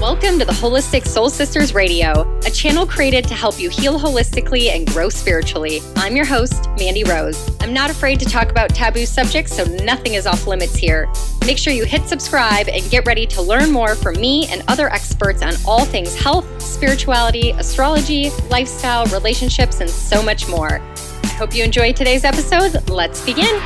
Welcome to the Holistic Soul Sisters Radio, a channel created to help you heal holistically and grow spiritually. I'm your host, Mandy Rose. I'm not afraid to talk about taboo subjects, so nothing is off limits here. Make sure you hit subscribe and get ready to learn more from me and other experts on all things health, spirituality, astrology, lifestyle, relationships, and so much more. I hope you enjoyed today's episode. Let's begin.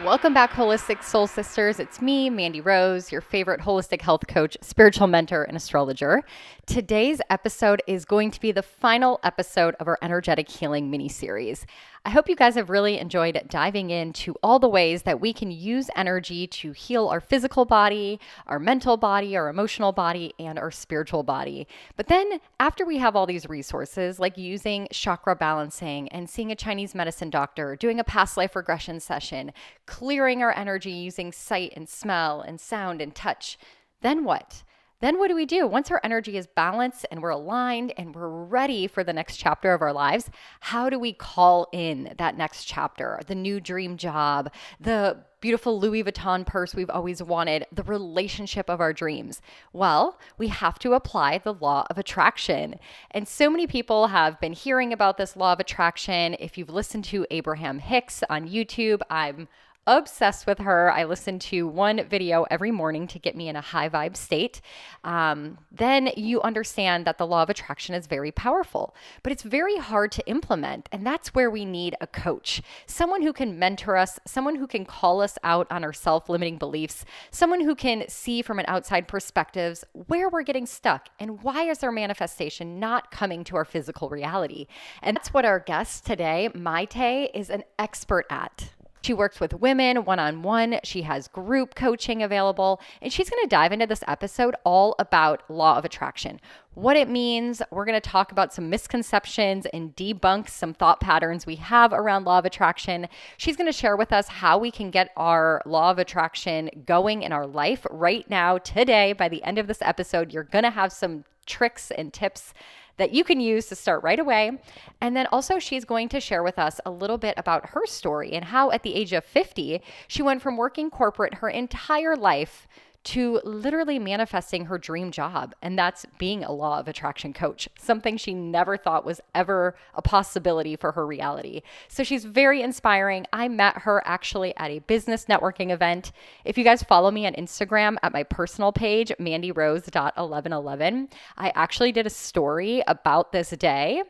Welcome back, Holistic Soul Sisters. It's me, Mandy Rose, your favorite holistic health coach, spiritual mentor, and astrologer. Today's episode is going to be the final episode of our energetic healing mini-series. I hope you guys have really enjoyed diving into all the ways that we can use energy to heal our physical body, our mental body, our emotional body, and our spiritual body. But then after we have all these resources, like using chakra balancing and seeing a Chinese medicine doctor, doing a past life regression session, clearing our energy using sight and smell and sound and touch, then what? Then what do we do? Once our energy is balanced and we're aligned and we're ready for the next chapter of our lives, how do we call in that next chapter? The new dream job, the beautiful Louis Vuitton purse we've always wanted, the relationship of our dreams? Well, we have to apply the law of attraction. And so many people have been hearing about this law of attraction. If you've listened to Abraham Hicks on YouTube, I'm obsessed with her. I listen to one video every morning to get me in a high vibe state. Then you understand that the law of attraction is very powerful, but it's very hard to implement. And that's where we need a coach, someone who can mentor us, someone who can call us out on our self-limiting beliefs, someone who can see from an outside perspectives where we're getting stuck and why is our manifestation not coming to our physical reality. And that's what our guest today, Maytte, is an expert at. She works with women one-on-one. She has group coaching available, and she's going to dive into this episode all about law of attraction, what it means. We're going to talk about some misconceptions and debunk some thought patterns we have around law of attraction. She's going to share with us how we can get our law of attraction going in our life right now, today. By the end of this episode, you're going to have some tricks and tips that you can use to start right away. And then also she's going to share with us a little bit about her story and how at the age of 50, she went from working corporate her entire life to literally manifesting her dream job. And that's being a law of attraction coach, something she never thought was ever a possibility for her reality. So she's very inspiring. I met her actually at a business networking event. If you guys follow me on Instagram at my personal page, mandyrose.1111, I actually did a story about this day.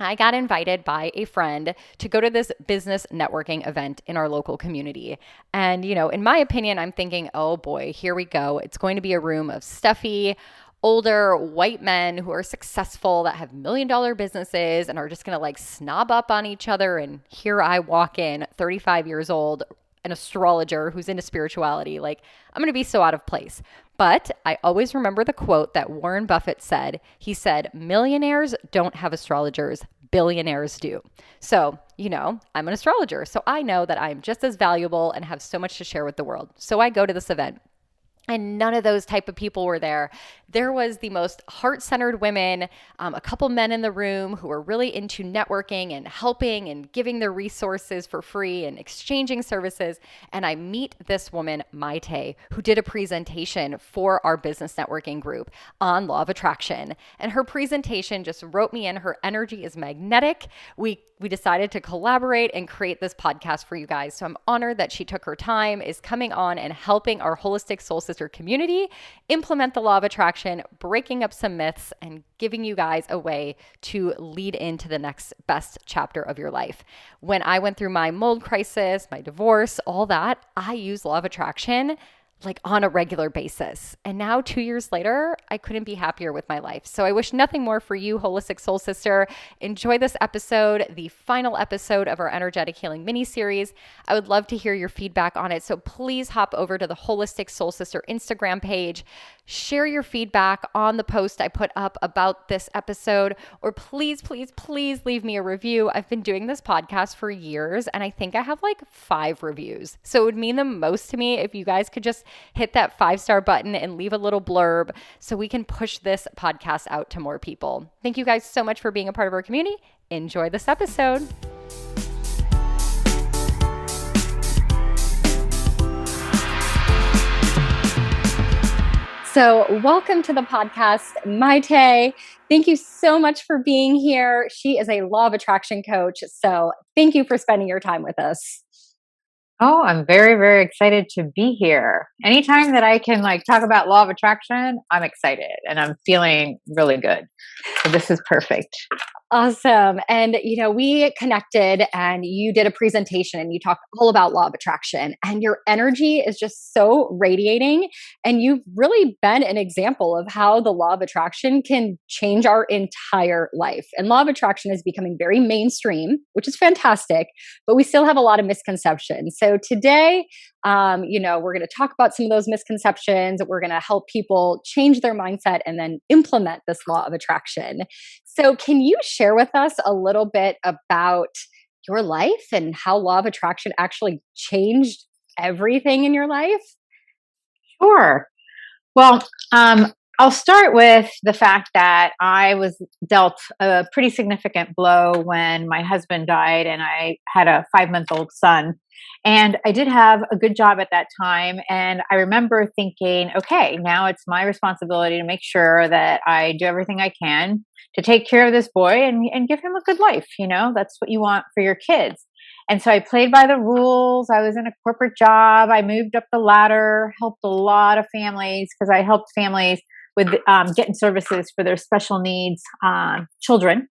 I got invited by a friend to go to this business networking event in our local community. And, in my opinion, I'm thinking, oh boy, here we go. It's going to be a room of stuffy, older white men who are successful, that have $1 million businesses and are just going to snob up on each other. And here I walk in, 35 years old, an astrologer who's into spirituality. I'm going to be so out of place. But I always remember the quote that Warren Buffett said. He said, millionaires don't have astrologers, billionaires do. So, I'm an astrologer. So I know that I'm just as valuable and have so much to share with the world. So I go to this event. And none of those type of people were there. There was the most heart-centered women, a couple men in the room who were really into networking and helping and giving their resources for free and exchanging services. And I meet this woman, Maytte, who did a presentation for our business networking group on law of attraction. And her presentation just wrote me in. Her energy is magnetic. We decided to collaborate and create this podcast for you guys. So I'm honored that she took her time, is coming on and helping our holistic soul sister community implement the law of attraction, breaking up some myths, and giving you guys a way to lead into the next best chapter of your life. When I went through my mold crisis, my divorce, all that, I used law of attraction on a regular basis. And now 2 years later, I couldn't be happier with my life. So I wish nothing more for you, Holistic Soul Sister. Enjoy this episode, the final episode of our energetic healing mini series. I would love to hear your feedback on it. So please hop over to the Holistic Soul Sister Instagram page. Share your feedback on the post I put up about this episode, or please, please, please leave me a review. I've been doing this podcast for years and I think I have 5 reviews. So it would mean the most to me if you guys could just hit that 5-star button and leave a little blurb so we can push this podcast out to more people. Thank you guys so much for being a part of our community. Enjoy this episode. So, welcome to the podcast, Maytte. Thank you so much for being here. She is a law of attraction coach. So, thank you for spending your time with us. Oh, I'm very, very excited to be here. Anytime that I can talk about law of attraction, I'm excited and I'm feeling really good. So this is perfect. Awesome. And, we connected and you did a presentation and you talked all about law of attraction, and your energy is just so radiating. And you've really been an example of how the law of attraction can change our entire life. And law of attraction is becoming very mainstream, which is fantastic, but we still have a lot of misconceptions. So today, we're going to talk about some of those misconceptions. We're going to help people change their mindset and then implement this law of attraction. So, can you share with us a little bit about your life and how law of attraction actually changed everything in your life? Sure. Well, I'll start with the fact that I was dealt a pretty significant blow when my husband died and I had a 5-month-old son. And I did have a good job at that time. And I remember thinking, okay, now it's my responsibility to make sure that I do everything I can to take care of this boy and give him a good life. That's what you want for your kids. And so I played by the rules. I was in a corporate job. I moved up the ladder, helped a lot of families because I helped families with getting services for their special needs children.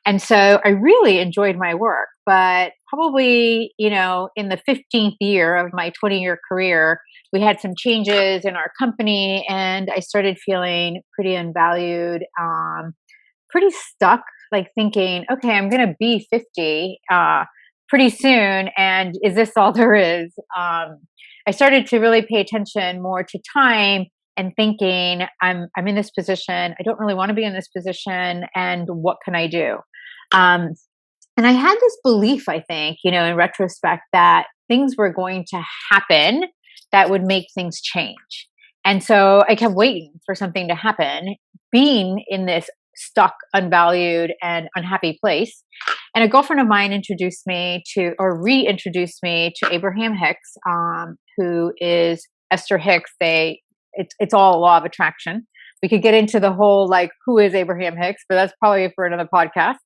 And so I really enjoyed my work. But probably, in the 15th year of my 20-year career, we had some changes in our company and I started feeling pretty unvalued, pretty stuck, like thinking, okay, I'm going to be 50 pretty soon. And is this all there is? I started to really pay attention more to time and thinking, I'm in this position. I don't really want to be in this position. And what can I do? And I had this belief, I think, in retrospect, that things were going to happen that would make things change. And so I kept waiting for something to happen, being in this stuck, unvalued, and unhappy place. And a girlfriend of mine reintroduced me to Abraham Hicks, who is Esther Hicks. It's all law of attraction. We could get into the whole who is Abraham Hicks, but that's probably for another podcast.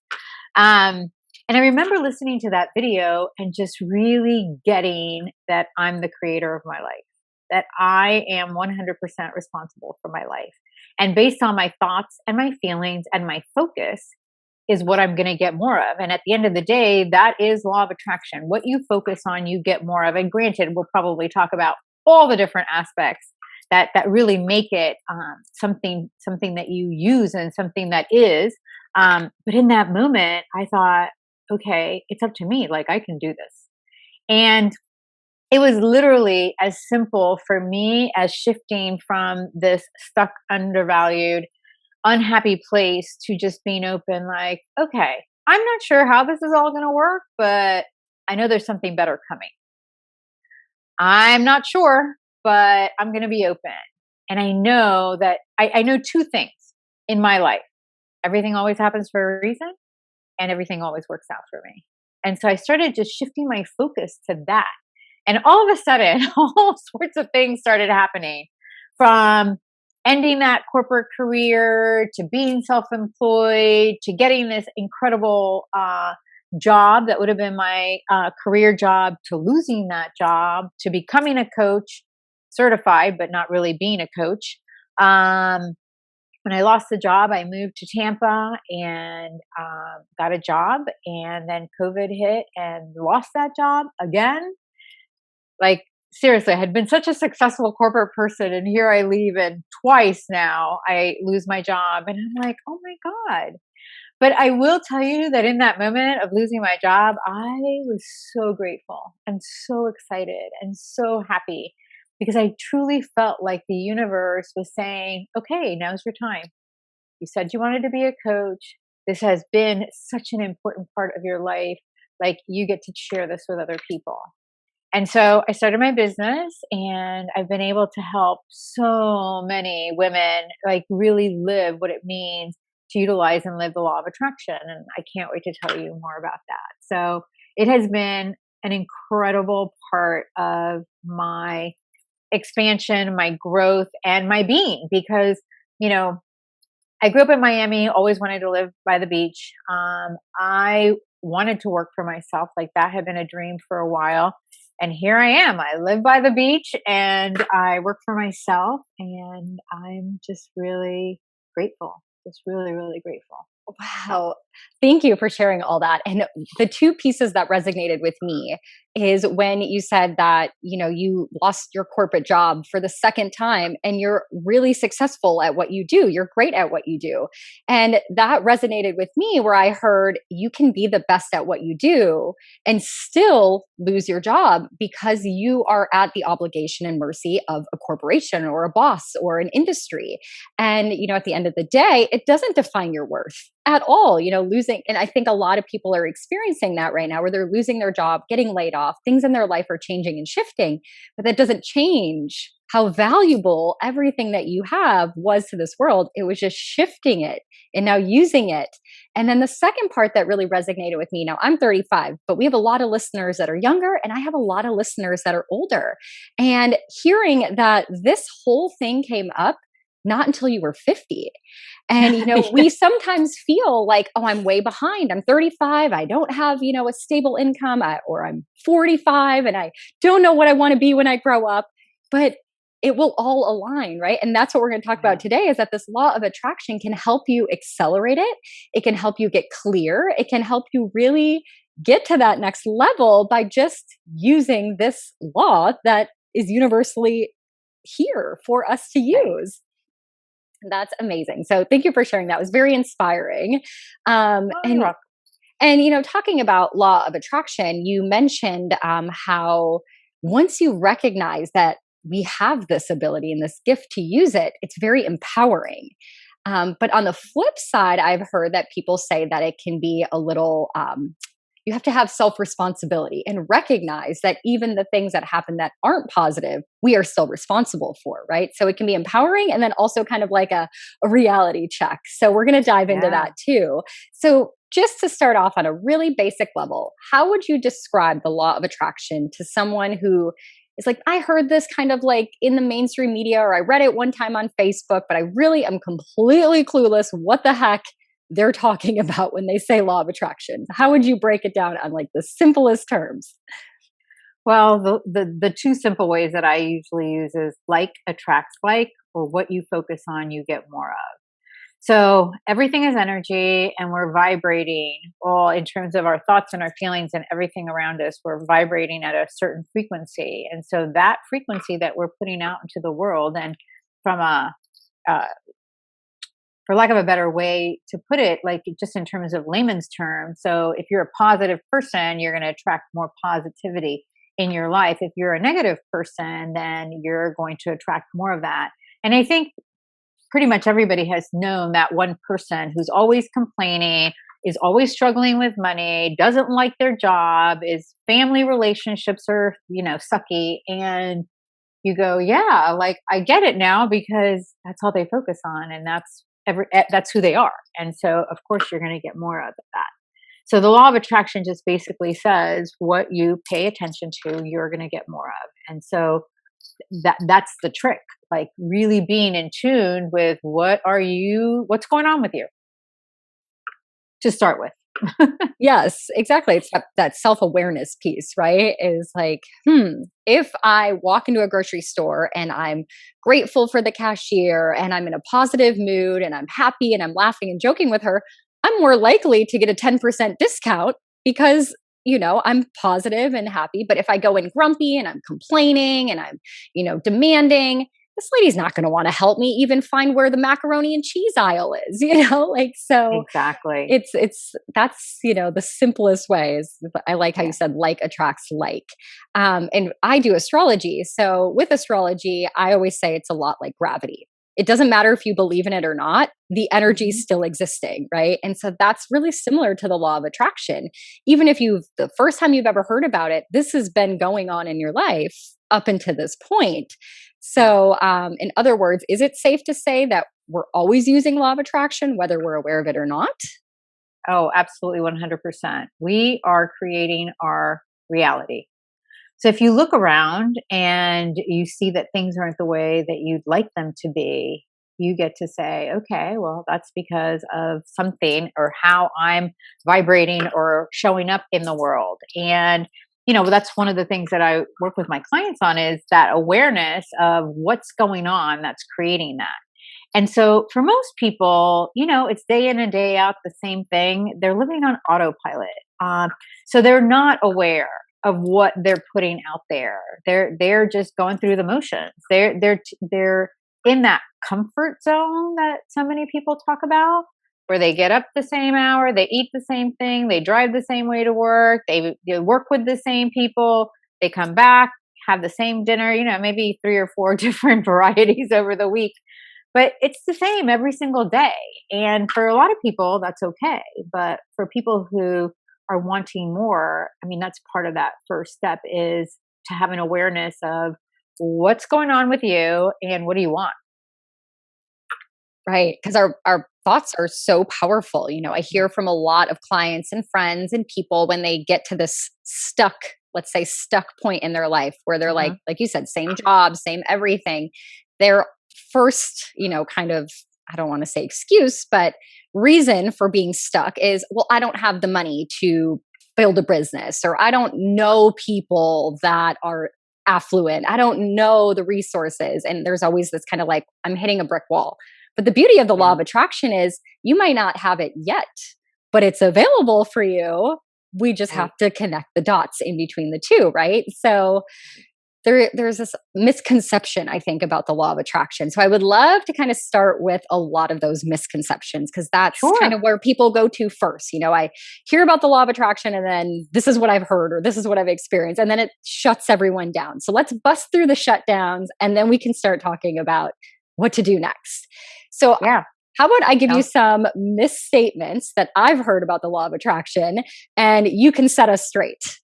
And I remember listening to that video and just really getting that I'm the creator of my life, that I am 100% responsible for my life. And based on my thoughts and my feelings and my focus is what I'm going to get more of. And at the end of the day, that is law of attraction. What you focus on, you get more of. And granted, we'll probably talk about all the different aspects that really make it something that you use and something that is. But in that moment, I thought, okay, it's up to me. I can do this. And it was literally as simple for me as shifting from this stuck, undervalued, unhappy place to just being open, okay, I'm not sure how this is all going to work, but I know there's something better coming. I'm not sure, but I'm going to be open. And I know that I know two things in my life. Everything always happens for a reason, and everything always works out for me. And so I started just shifting my focus to that. And all of a sudden, all sorts of things started happening, from ending that corporate career to being self-employed to getting this incredible job that would have been my career job, to losing that job, to becoming a coach, certified, but not really being a coach. When I lost the job, I moved to Tampa and got a job, and then COVID hit and lost that job again. Seriously, I had been such a successful corporate person, and here I leave, and twice now I lose my job, and I'm like, oh my God. But I will tell you that in that moment of losing my job, I was so grateful and so excited and so happy, because I truly felt like the universe was saying, okay, now's your time. You said you wanted to be a coach. This has been such an important part of your life. You get to share this with other people. And so I started my business, and I've been able to help so many women really live what it means to utilize and live the law of attraction. And I can't wait to tell you more about that. So it has been an incredible part of my expansion, my growth, and my being. Because, you know, I grew up in Miami, always wanted to live by the beach. I wanted to work for myself. Like that had been a dream for a while. And here I am. I live by the beach and I work for myself. And I'm just really grateful. Just really, really grateful. Wow. Thank you for sharing all that. And the two pieces that resonated with me is when you said that, you lost your corporate job for the second time and you're really successful at what you do. You're great at what you do. And that resonated with me where I heard you can be the best at what you do and still lose your job because you are at the obligation and mercy of a corporation or a boss or an industry. And, at the end of the day, it doesn't define your worth at all, losing. And I think a lot of people are experiencing that right now where they're losing their job, getting laid off, things in their life are changing and shifting, but that doesn't change how valuable everything that you have was to this world. It was just shifting it and now using it. And then the second part that really resonated with me, now I'm 35, but we have a lot of listeners that are younger and I have a lot of listeners that are older. And hearing that this whole thing came up not until you were 50. And, we sometimes feel like, oh, I'm way behind. I'm 35. I don't have, a stable income, or I'm 45 and I don't know what I want to be when I grow up. But it will all align, right? And that's what we're going to talk about today is that this law of attraction can help you accelerate it. It can help you get clear. It can help you really get to that next level by just using this law that is universally here for us to use. That's amazing. So thank you for sharing that. It was very inspiring. And talking about law of attraction, you mentioned how once you recognize that we have this ability and this gift to use it, it's very empowering. But on the flip side, I've heard that people say that it can be a little you have to have self-responsibility and recognize that even the things that happen that aren't positive, we are still responsible for, right? So it can be empowering and then also kind of like a reality check. So we're going to dive into that too. So just to start off on a really basic level, how would you describe the law of attraction to someone who is like, I heard this kind of like in the mainstream media, or I read it one time on Facebook, but I really am completely clueless what the heck they're talking about when they say law of attraction? How would you break it down on like the simplest terms? Well, the two simple ways that I usually use is like attracts like, or what you focus on, you get more of. So everything is energy and we're vibrating all in terms of our thoughts and our feelings and everything around us. We're vibrating at a certain frequency. And so that frequency that we're putting out into the world, and from for lack of a better way to put it, like just in terms of layman's terms. So if you're a positive person, you're going to attract more positivity in your life. If you're a negative person, then you're going to attract more of that. And I think pretty much everybody has known that one person who's always complaining, is always struggling with money, doesn't like their job, is family relationships are, sucky. And you go, yeah, like I get it now because that's all they focus on. And that's who they are. And so of course you're going to get more of that. So the law of attraction just basically says what you pay attention to, you're going to get more of. And so that's the trick, like really being in tune with what's going on with you to start with. Yes, exactly. It's that self-awareness piece, right? Is like, if I walk into a grocery store and I'm grateful for the cashier and I'm in a positive mood and I'm happy and I'm laughing and joking with her, I'm more likely to get a 10% discount because, I'm positive and happy. But if I go in grumpy and I'm complaining and I'm, demanding, this lady's not going to want to help me even find where the macaroni and cheese aisle is, so Exactly. that's, the simplest way is I like how you said like attracts like. And I do astrology. So with astrology, I always say it's a lot like gravity. It doesn't matter if you believe in it or not, the energy is still existing, right? And so that's really similar to the law of attraction. Even if the first time you've ever heard about it, this has been going on in your life up until this point. So, in other words, is it safe to say that we're always using law of attraction, whether we're aware of it or not? Oh, absolutely 100%. We are creating our reality. So if you look around and you see that things aren't the way that you'd like them to be, you get to say, okay, well, that's because of something or how I'm vibrating or showing up in the world. And, that's one of the things that I work with my clients on is that awareness of what's going on that's creating that. And so for most people, it's day in and day out the same thing. They're living on autopilot. So they're not aware of what they're putting out there. They're just going through the motions. They're in that comfort zone that so many people talk about, where they get up the same hour, they eat the same thing, they drive the same way to work, they work with the same people, they come back, have the same dinner, maybe 3 or 4 different varieties over the week, but it's the same every single day. And for a lot of people, that's okay. But for people who are wanting more, I mean, that's part of that first step is to have an awareness of what's going on with you and what do you want? Right. Because our thoughts are so powerful. I hear from a lot of clients and friends and people when they get to this stuck, let's say stuck point in their life where they're like you said, same job, same everything. Their first, kind of, I don't want to say excuse, but reason for being stuck is, well, I don't have the money to build a business, or I don't know people that are affluent. I don't know the resources. And there's always this kind of like, I'm hitting a brick wall. But the beauty of the law of attraction is you might not have it yet, but it's available for you. We just have to connect the dots in between the two, right? So there's this misconception, I think, about the law of attraction. So I would love to kind of start with a lot of those misconceptions, because that's kind of where people go to first. I hear about the law of attraction and then this is what I've heard or this is what I've experienced, and then it shuts everyone down. So let's bust through the shutdowns and then we can start talking about what to do next. So how about I give you some misstatements that I've heard about the law of attraction and you can set us straight.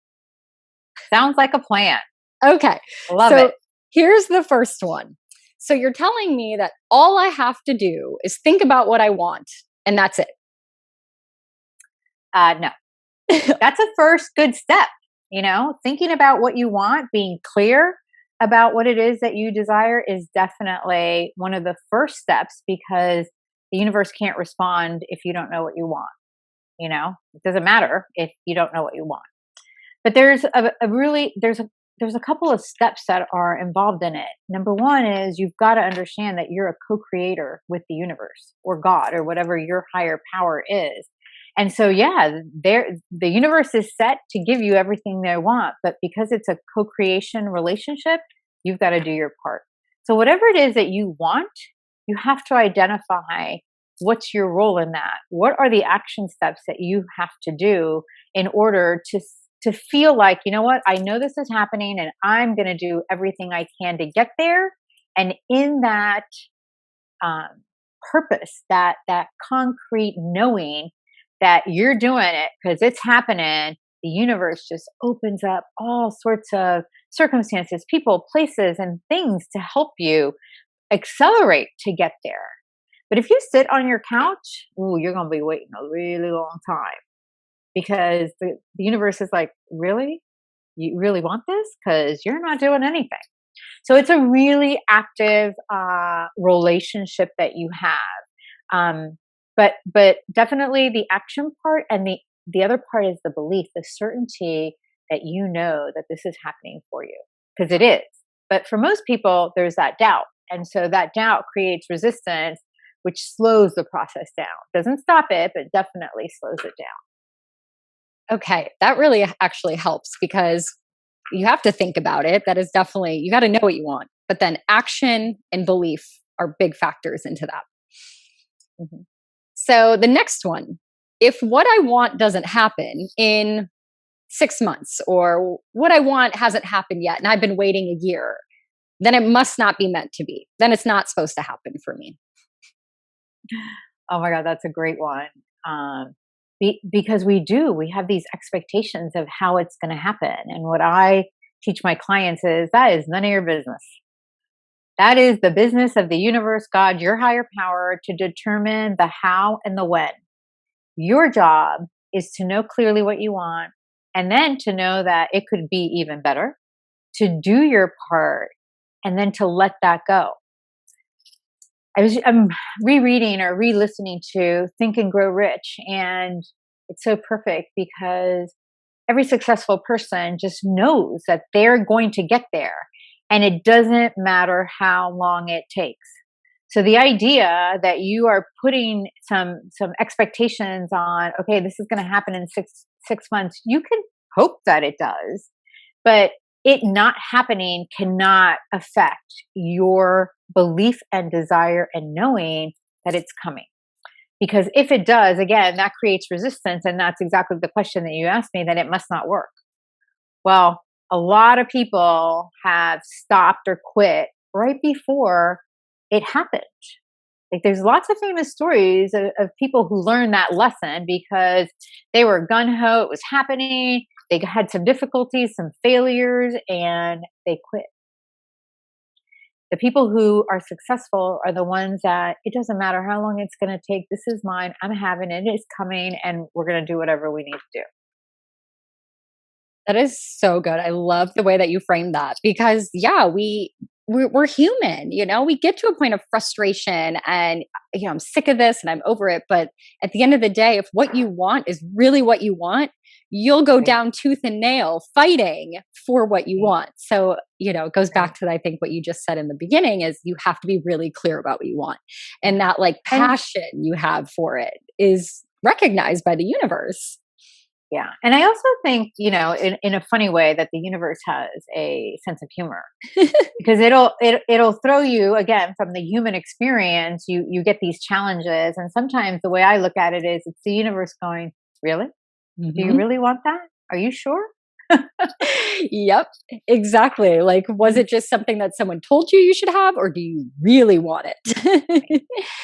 Sounds like a plan. Okay. Love it. Here's the first one. So you're telling me that all I have to do is think about what I want and that's it. No. That's a first good step, thinking about what you want, being clear about what it is that you desire is definitely one of the first steps, because the universe can't respond if you don't know what you want. It doesn't matter if you don't know what you want. But there's there's a couple of steps that are involved in it. Number one is you've got to understand that you're a co-creator with the universe or God or whatever your higher power is. And so, the universe is set to give you everything they want, but because it's a co-creation relationship, you've got to do your part. So whatever it is that you want, you have to identify what's your role in that. What are the action steps that you have to do in order to feel like, you know what, I know this is happening and I'm going to do everything I can to get there. And in that purpose, that concrete knowing that you're doing it because it's happening, the universe just opens up all sorts of circumstances, people, places, and things to help you accelerate to get there. But if you sit on your couch, you're going to be waiting a really long time, because the universe is like, really? You really want this? Because you're not doing anything. So it's a really active relationship that you have. But definitely the action part, and the other part is the belief, the certainty that you know that this is happening for you, because it is. But for most people, there's that doubt. And so that doubt creates resistance, which slows the process down. Doesn't stop it, but definitely slows it down. Okay. That really actually helps, because you have to think about it. That is definitely, you got to know what you want. But then action and belief are big factors into that. Mm-hmm. So the next one, if what I want doesn't happen in 6 months, or what I want hasn't happened yet, and I've been waiting a year, then it must not be meant to be. Then it's not supposed to happen for me. Oh my God, that's a great one. Because we have these expectations of how it's going to happen. And what I teach my clients is that is none of your business. That is the business of the universe, God, your higher power, to determine the how and the when. Your job is to know clearly what you want, and then to know that it could be even better. to do your part and then to let that go. I'm rereading or re-listening to Think and Grow Rich, and it's so perfect because every successful person just knows that they're going to get there, and it doesn't matter how long it takes. So the idea that you are putting some expectations on, okay, this is going to happen in six months, you can hope that it does, but it not happening cannot affect your belief and desire and knowing that it's coming. Because if it does, again, that creates resistance. And that's exactly the question that you asked me, that it must not work. Well, a lot of people have stopped or quit right before it happened. Like, there's lots of famous stories of people who learned that lesson because they were gung-ho, it was happening, they had some difficulties, some failures, and they quit. The people who are successful are the ones that it doesn't matter how long it's going to take. This is mine. I'm having it. It's coming, and we're going to do whatever we need to do. That is so good. I love the way that you framed that because, yeah, we're human, we get to a point of frustration and, I'm sick of this and I'm over it. But at the end of the day, if what you want is really what you want, you'll go down tooth and nail fighting for what you want. So, it goes back to, I think, what you just said in the beginning is you have to be really clear about what you want. And that passion you have for it is recognized by the universe. Yeah. And I also think, in a funny way, that the universe has a sense of humor because it'll throw you, again, from the human experience, you get these challenges. And sometimes the way I look at it is it's the universe going, really? Mm-hmm. Do you really want that? Are you sure? Yep, exactly. Was it just something that someone told you should have, or do you really want it?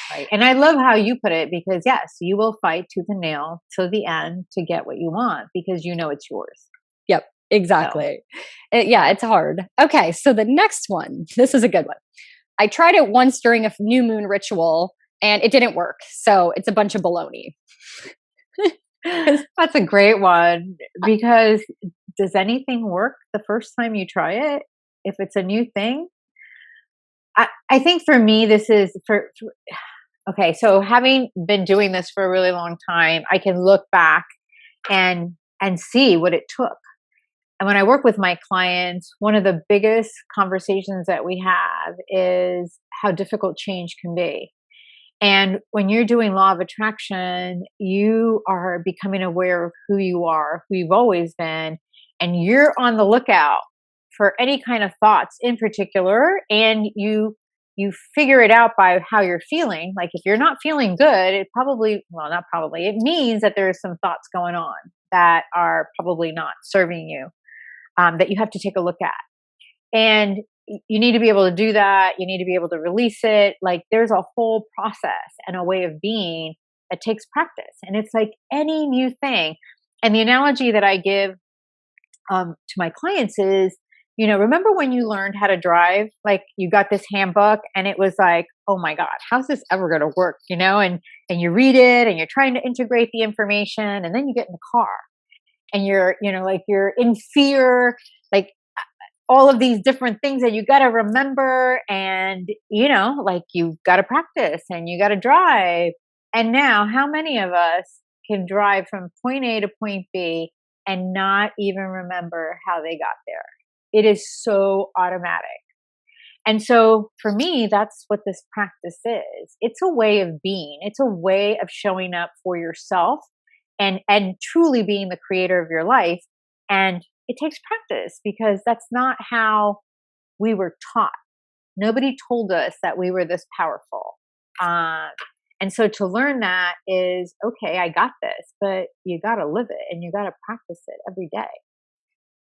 Right. And I love how you put it because, yes, you will fight tooth and nail to the end to get what you want because it's yours. Yep, exactly. So. It's hard. Okay, so the next one, this is a good one. I tried it once during a new moon ritual and it didn't work. So it's a bunch of baloney. That's a great one because does anything work the first time you try it? If it's a new thing? I think for me, this is okay. So having been doing this for a really long time, I can look back and see what it took. And when I work with my clients, one of the biggest conversations that we have is how difficult change can be. And when you're doing law of attraction, you are becoming aware of who you are, who you've always been, and you're on the lookout for any kind of thoughts in particular. And you figure it out by how you're feeling. Like if you're not feeling good, it means that there's some thoughts going on that are probably not serving you, that you have to take a look at. And you need to be able to do that. You need to be able to release it. Like there's a whole process and a way of being that takes practice. And it's like any new thing. And the analogy that I give to my clients is, remember when you learned how to drive? Like you got this handbook and it was like, oh my God, how's this ever going to work? And you read it and you're trying to integrate the information, and then you get in the car and you're in fear, like all of these different things that you got to remember, and you've got to practice and you got to drive. And now how many of us can drive from point A to point B and not even remember how they got there? It is so automatic. And so for me, that's what this practice is. It's a way of being. It's a way of showing up for yourself and truly being the creator of your life. And it takes practice because that's not how we were taught. Nobody told us that we were this powerful. And so to learn that is, okay, I got this, but you got to live it and you got to practice it every day.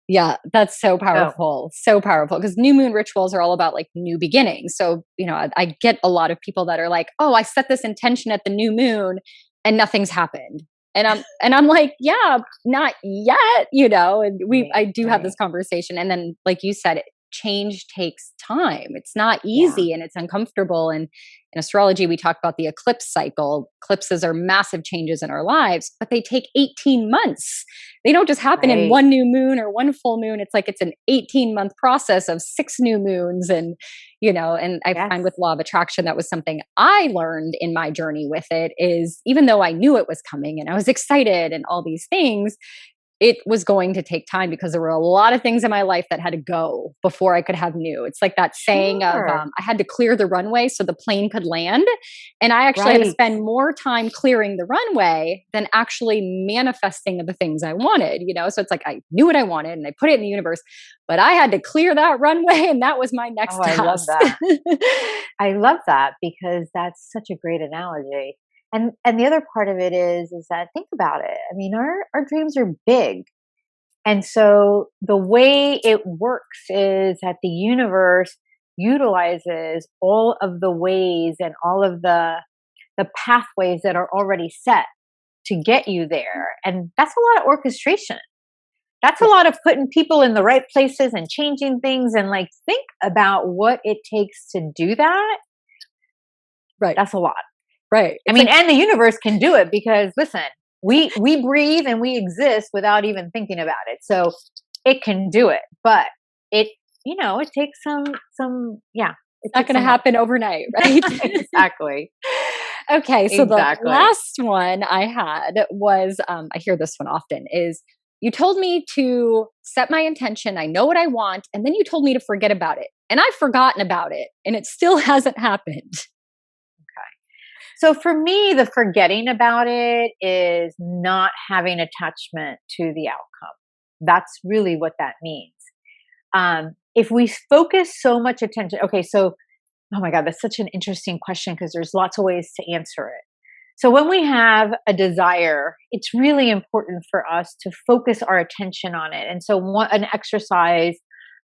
Yeah, that's so powerful. So powerful because new moon rituals are all about like new beginnings. So, I get a lot of people that are like, oh, I set this intention at the new moon and nothing's happened. And I'm like, yeah, not yet, and I do have this conversation. And then, like you said, change takes time. It's not Yeah. easy and it's uncomfortable. And in astrology, we talk about the eclipse cycle. Eclipses are massive changes in our lives, but they take 18 months. They don't just happen in Right. one new moon or one full moon. It's like it's an 18-month process of 6 new moons. And, and I Yes. find with law of attraction, that was something I learned in my journey with it is even though I knew it was coming and I was excited and all these things, it was going to take time because there were a lot of things in my life that had to go before I could have new. It's like that saying of Sure. I had to clear the runway so the plane could land. And I actually had to Right. spend more time clearing the runway than actually manifesting the things I wanted, So it's like I knew what I wanted and I put it in the universe, but I had to clear that runway and that was my Oh, next I love task. that. I love that because that's such a great analogy. And the other part of it is that think about it. I mean, our dreams are big. And so the way it works is that the universe utilizes all of the ways and all of the pathways that are already set to get you there. And that's a lot of orchestration. That's a Yeah, lot of putting people in the right places and changing things and like think about what it takes to do that. right, That's a lot. right. I It's mean, like, and the universe can do it because listen, we breathe and we exist without even thinking about it. So it can do it, but it it takes some yeah, it it's not takes going to some work. happen overnight, right? Exactly. Okay, so the Exactly. last one I had was I hear this one often is you told me to set my intention, I know what I want, and then you told me to forget about it. And I've forgotten about it, and it still hasn't happened. So for me, the forgetting about it is not having attachment to the outcome. That's really what that means. If we focus so much attention, okay, so oh my God, that's such an interesting question because there's lots of ways to answer it. So when we have a desire, it's really important for us to focus our attention on it. And so an exercise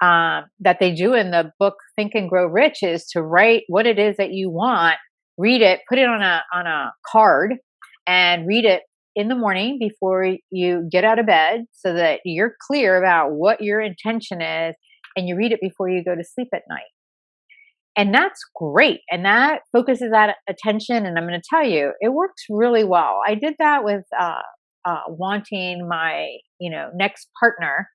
that they do in the book Think and Grow Rich is to write what it is that you want, read it, put it on a card, and read it in the morning before you get out of bed, so that you're clear about what your intention is, and you read it before you go to sleep at night. And that's great. And that focuses that attention. And I'm going to tell you, it works really well. I did that with wanting my, next partner.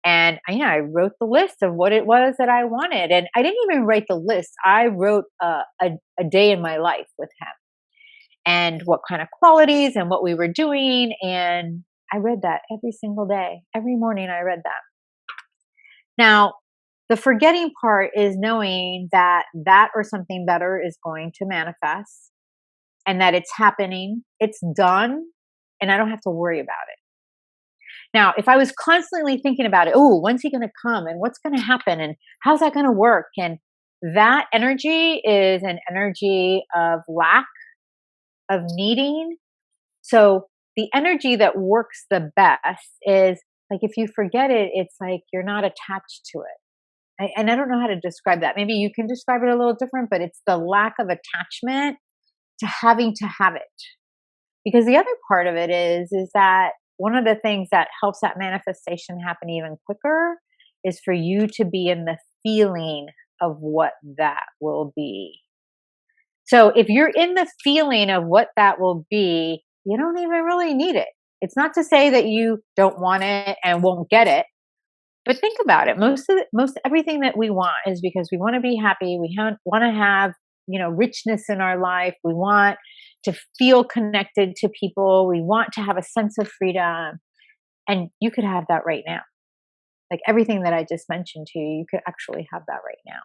And I wrote the list of what it was that I wanted. And I didn't even write the list. I wrote a day in my life with him and what kind of qualities and what we were doing. And I read that every single day. Every morning I read that. Now, the forgetting part is knowing that that or something better is going to manifest and that it's happening, it's done, and I don't have to worry about it. Now, if I was constantly thinking about it, oh, when's he going to come and what's going to happen and how's that going to work? And that energy is an energy of lack, of needing. So the energy that works the best is like if you forget it, it's like you're not attached to it. And I don't know how to describe that. Maybe you can describe it a little different, but it's the lack of attachment to having to have it. Because the other part of it is that one of the things that helps that manifestation happen even quicker is for you to be in the feeling of what that will be. So if you're in the feeling of what that will be, you don't even really need it. It's not to say that you don't want it and won't get it. But think about it. Most everything that we want is because we want to be happy. We want to have, richness in our life. We want to feel connected to people. We want to have a sense of freedom. And you could have that right now. Like everything that I just mentioned to you, you could actually have that right now.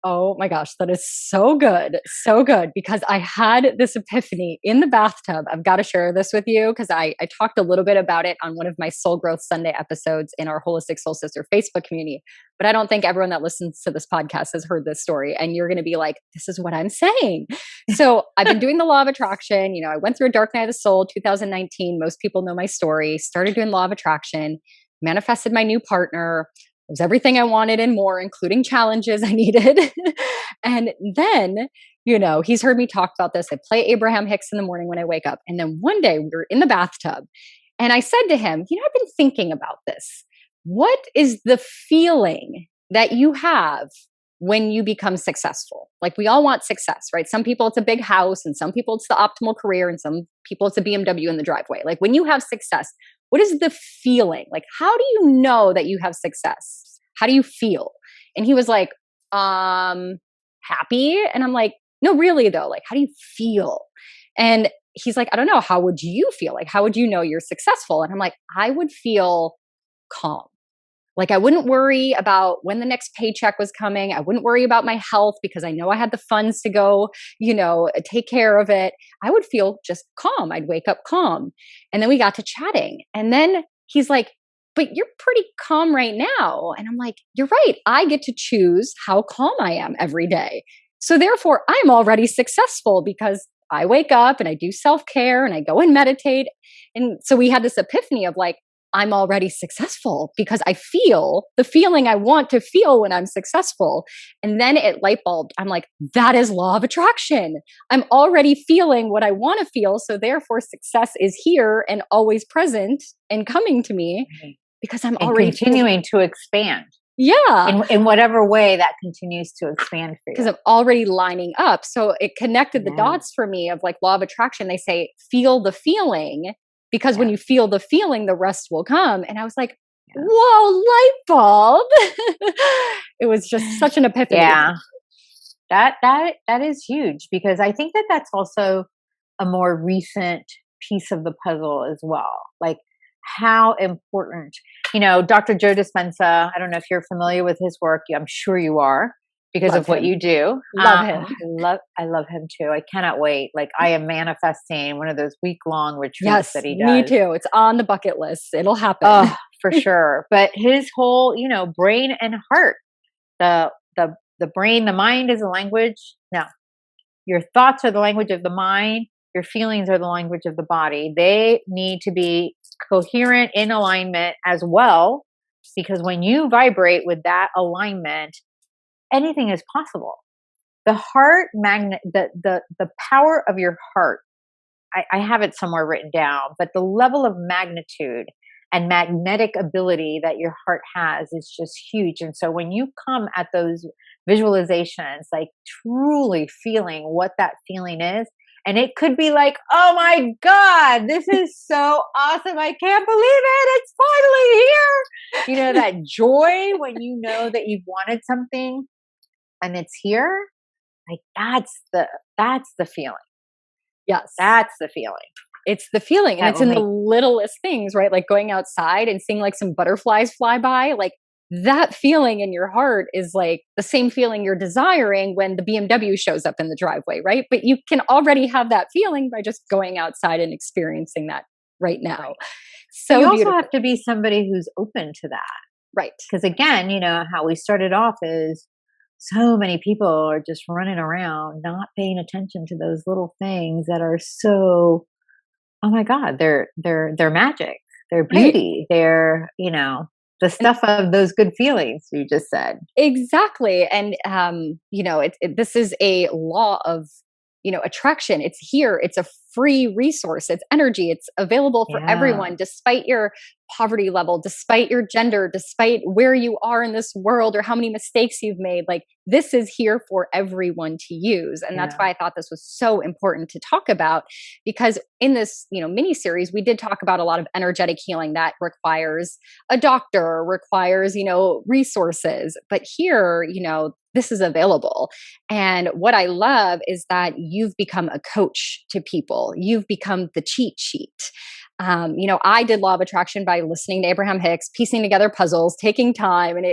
Oh my gosh, that is so good. So good. Because I had this epiphany in the bathtub. I've got to share this with you because I talked a little bit about it on one of my Soul Growth Sunday episodes in our Holistic Soul Sister Facebook community. But I don't think everyone that listens to this podcast has heard this story. And you're going to be like, this is what I'm saying. So I've been doing the law of attraction. I went through a dark night of the soul, 2019. Most people know my story. Started doing law of attraction, manifested my new partner. It was everything I wanted and more, including challenges I needed. And then, he's heard me talk about this. I play Abraham Hicks in the morning when I wake up. And then one day we were in the bathtub and I said to him, I've been thinking about this. What is the feeling that you have when you become successful. Like we all want success, right? Some people it's a big house, and some people it's the optimal career, and some people it's a BMW in the driveway. Like when you have success, what is the feeling? Like how do you know that you have success? How do you feel? And he was like, happy. And I'm like, no, really though, like how do you feel? And he's like, I don't know, how would you feel? Like how would you know you're successful? And I'm like, I would feel calm. Like I wouldn't worry about when the next paycheck was coming. I wouldn't worry about my health because I know I had the funds to go, take care of it. I would feel just calm. I'd wake up calm. And then we got to chatting. And then he's like, but you're pretty calm right now. And I'm like, you're right. I get to choose how calm I am every day. So therefore, I'm already successful because I wake up and I do self-care and I go and meditate. And so we had this epiphany of like, I'm already successful because I feel the feeling I want to feel when I'm successful. And then it light bulbed. I'm like, that is law of attraction. I'm already feeling what I want to feel. So therefore success is here and always present and coming to me because I'm already continuing to expand. Yeah. In whatever way that continues to expand for you. Because I'm already lining up. So it connected the dots for me of like law of attraction. They say, feel the feeling. Because when you feel the feeling, the rest will come. And I was like, whoa, light bulb. It was just such an epiphany. Yeah. That is huge because I think that that's also a more recent piece of the puzzle as well. Like how important, Dr. Joe Dispenza, I don't know if you're familiar with his work. I'm sure you are. Because of what you do. Love him. I love him too. I cannot wait. Like I am manifesting one of those week-long retreats that he does. Me too. It's on the bucket list. It'll happen. Oh, for sure. But his whole, brain and heart, the brain, the mind is a language. No, your thoughts are the language of the mind. Your feelings are the language of the body. They need to be coherent in alignment as well. Because when you vibrate with that alignment, anything is possible. The heart magnet, the power of your heart, I have it somewhere written down, but the level of magnitude and magnetic ability that your heart has is just huge. And so when you come at those visualizations, like truly feeling what that feeling is, and it could be like, oh my God, this is so awesome. I can't believe it. It's finally here. That joy when you know that you've wanted something and it's here, like that's the feeling. Yes. That's the feeling. It's the feeling. And it's in the littlest things, right? Like going outside and seeing like some butterflies fly by, like that feeling in your heart is like the same feeling you're desiring when the BMW shows up in the driveway, right? But you can already have that feeling by just going outside and experiencing that right now. Right. So you beautiful. Also have to be somebody who's open to that. Right. Because again, how we started off is so many people are just running around not paying attention to those little things that are so, oh my God, they're magic, they're beauty, they're, the stuff of those good feelings you just said. Exactly. And, this is a law of, attraction. It's here. It's a free resource. It's energy. It's available for everyone, despite your poverty level, despite your gender, despite where you are in this world or how many mistakes you've made. Like this is here for everyone to use. And that's why I thought this was so important to talk about, because in this, mini series, we did talk about a lot of energetic healing that requires a doctor, requires, resources. But here, this is available. And what I love is that you've become a coach to people. You've become the cheat sheet. I did law of attraction by listening to Abraham Hicks, piecing together puzzles, taking time. And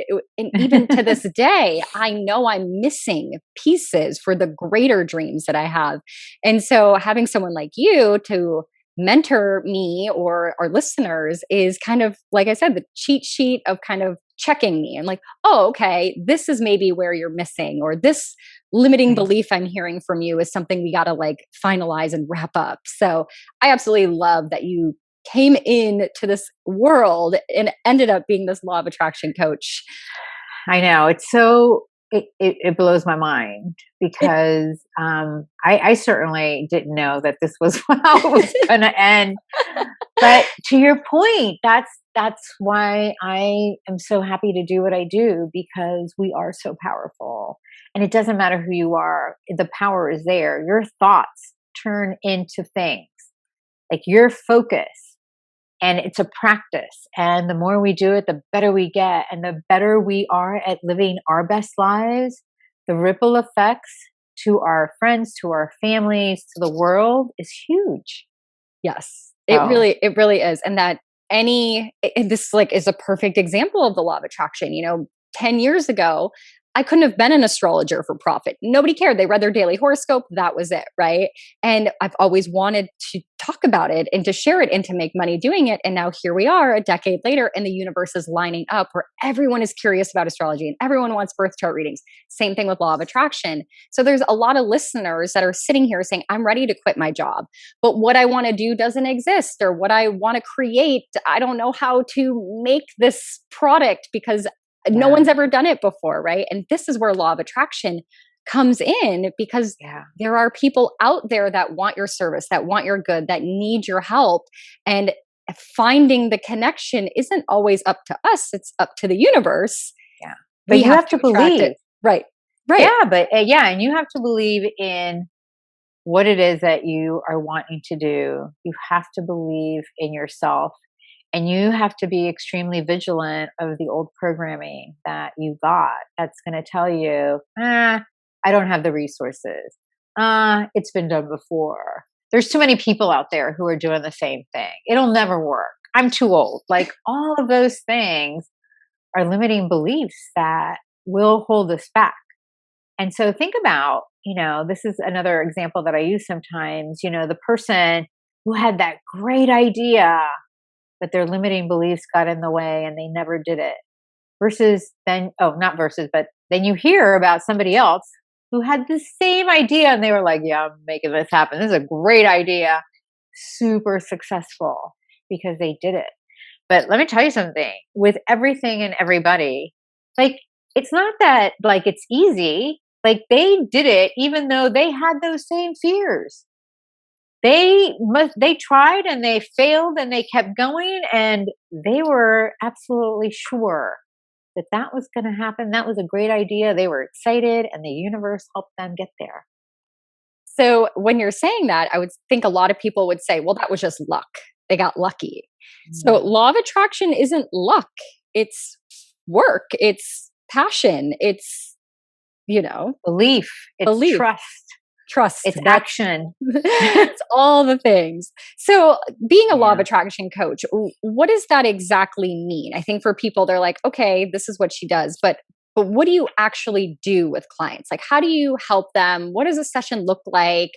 even to this day, I know I'm missing pieces for the greater dreams that I have. And so having someone like you to mentor me or our listeners is kind of, like I said, the cheat sheet of kind of checking me and like, oh, okay, this is maybe where you're missing, or this limiting belief I'm hearing from you is something we got to like finalize and wrap up. So I absolutely love that you came in to this world and ended up being this law of attraction coach. I know. It's so it blows my mind because I certainly didn't know that this was how it was going to end. But to your point, that's why I am so happy to do what I do, because we are so powerful. And it doesn't matter who you are, the power is there. Your thoughts turn into things, like your focus. And it's a practice. And the more we do it, the better we get. And the better we are at living our best lives, the ripple effects to our friends, to our families, to the world is huge. Yes, So, it really is. And this like is a perfect example of the law of attraction. 10 years ago, I couldn't have been an astrologer for profit. Nobody cared. They read their daily horoscope. That was it. Right. And I've always wanted to talk about it and to share it and to make money doing it. And now here we are a decade later, and the universe is lining up where everyone is curious about astrology and everyone wants birth chart readings. Same thing with law of attraction. So there's a lot of listeners that are sitting here saying, I'm ready to quit my job, but what I want to do doesn't exist, or what I want to create, I don't know how to make this product because no yeah, one's ever done it before, right? And this is where law of attraction comes in, because yeah, there are people out there that want your service, that want your good, that need your help. And finding the connection isn't always up to us, it's up to the universe. yeah. But We you have have to to attract believe. it. Right. Right. Yeah, but yeah, and you have to believe in what it is that you are wanting to do. You have to believe in yourself, and you have to be extremely vigilant of the old programming that you got that's going to tell you, I don't have the resources. It's been done before. There's too many people out there who are doing the same thing. It'll never work. I'm too old. Like all of those things are limiting beliefs that will hold us back. And so think about, this is another example that I use sometimes, the person who had that great idea, but their limiting beliefs got in the way and they never did it. Versus then, oh, not versus, but then you hear about somebody else who had the same idea and they were like, yeah, I'm making this happen. This is a great idea. Super successful because they did it. But let me tell you something, with everything and everybody, like, it's not that like it's easy. Like they did it even though they had those same fears. They tried and they failed and they kept going, and they were absolutely sure that that was going to happen. That was a great idea. They were excited and the universe helped them get there. So when you're saying that, I would think a lot of people would say, well, that was just luck. They got lucky. So Mm. law of attraction isn't luck. It's work. It's passion. It's, Belief, it's belief, trust, trust. it's action. It's all the things. So being a law of Yeah. attraction coach, what does that exactly mean? I think for people, they're like, okay, this is what she does, but what do you actually do with clients? Like, how do you help them? What does a session look like?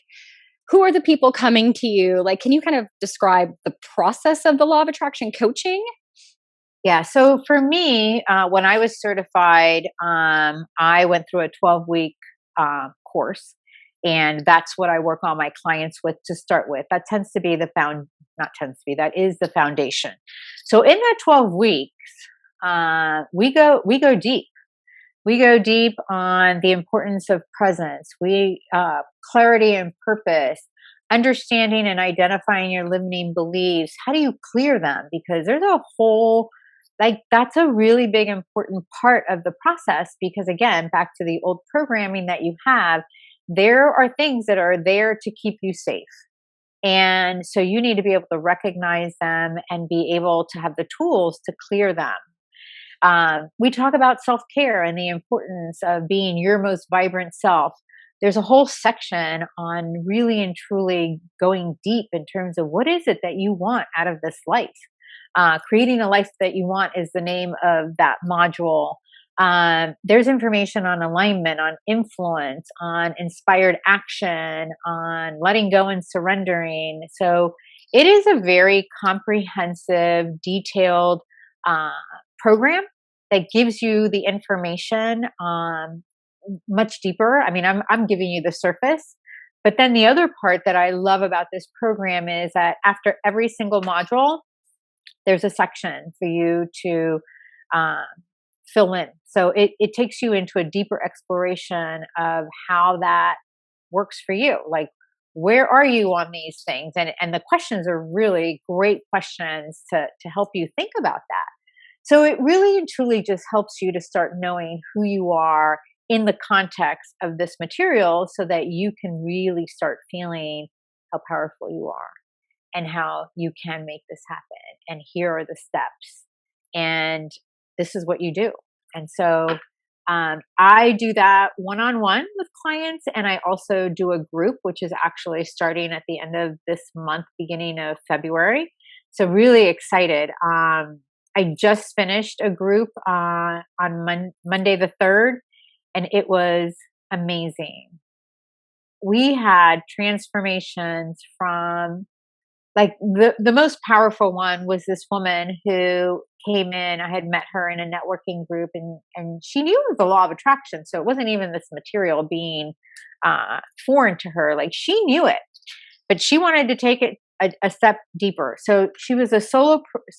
Who are the people coming to you? Like, can you kind of describe the process of the law of attraction coaching? Yeah. So for me, when I was certified, I went through a 12-week course, and that's what I work on my clients with to start with. That tends to be not tends to be, that is the foundation. So in that 12 weeks, we go deep. We go deep on the importance of presence. Clarity and purpose, understanding and identifying your limiting beliefs. How do you clear them? Because there's a whole, like, that's a really big important part of the process, because again, back to the old programming that you have, there are things that are there to keep you safe. And so you need to be able to recognize them and be able to have the tools to clear them. We talk about self care and the importance of being your most vibrant self. There's a whole section on really and truly going deep in terms of what is it that you want out of this life. Creating a life that you want is the name of that module. There's information on alignment, on influence, on inspired action, on letting go and surrendering. So it is a very comprehensive, detailed uh, program that gives you the information much deeper. I mean, I'm giving you the surface, but then the other part that I love about this program is that after every single module, there's a section for you to um, fill in. So it takes you into a deeper exploration of how that works for you. Like, where are you on these things? And the questions are really great questions to help you think about that. So it really and truly just helps you to start knowing who you are in the context of this material so that you can really start feeling how powerful you are and how you can make this happen. And here are the steps. And this is what you do. And so I do that one-on-one with clients, and I also do a group, which is actually starting at the end of this month, beginning of February. So really excited. I just finished a group on Monday the 3rd, and it was amazing. We had transformations from, like, the most powerful one was this woman who came in. I had met her in a networking group, and she knew the law of attraction. So it wasn't even this material being foreign to her. Like, she knew it, but she wanted to take it a step deeper. So she was a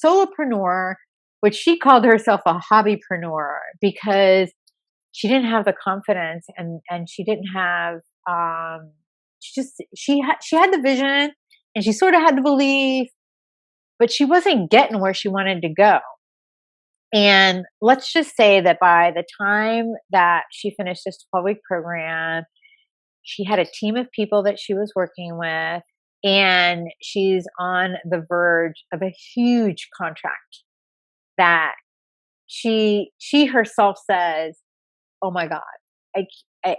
solopreneur, which she called herself a hobbypreneur, because she didn't have the confidence, and she didn't have she had the vision, and she sort of had the belief, but she wasn't getting where she wanted to go. And let's just say that by the time that she finished this 12-week program, she had a team of people that she was working with, and she's on the verge of a huge contract that she herself says, "Oh my God, I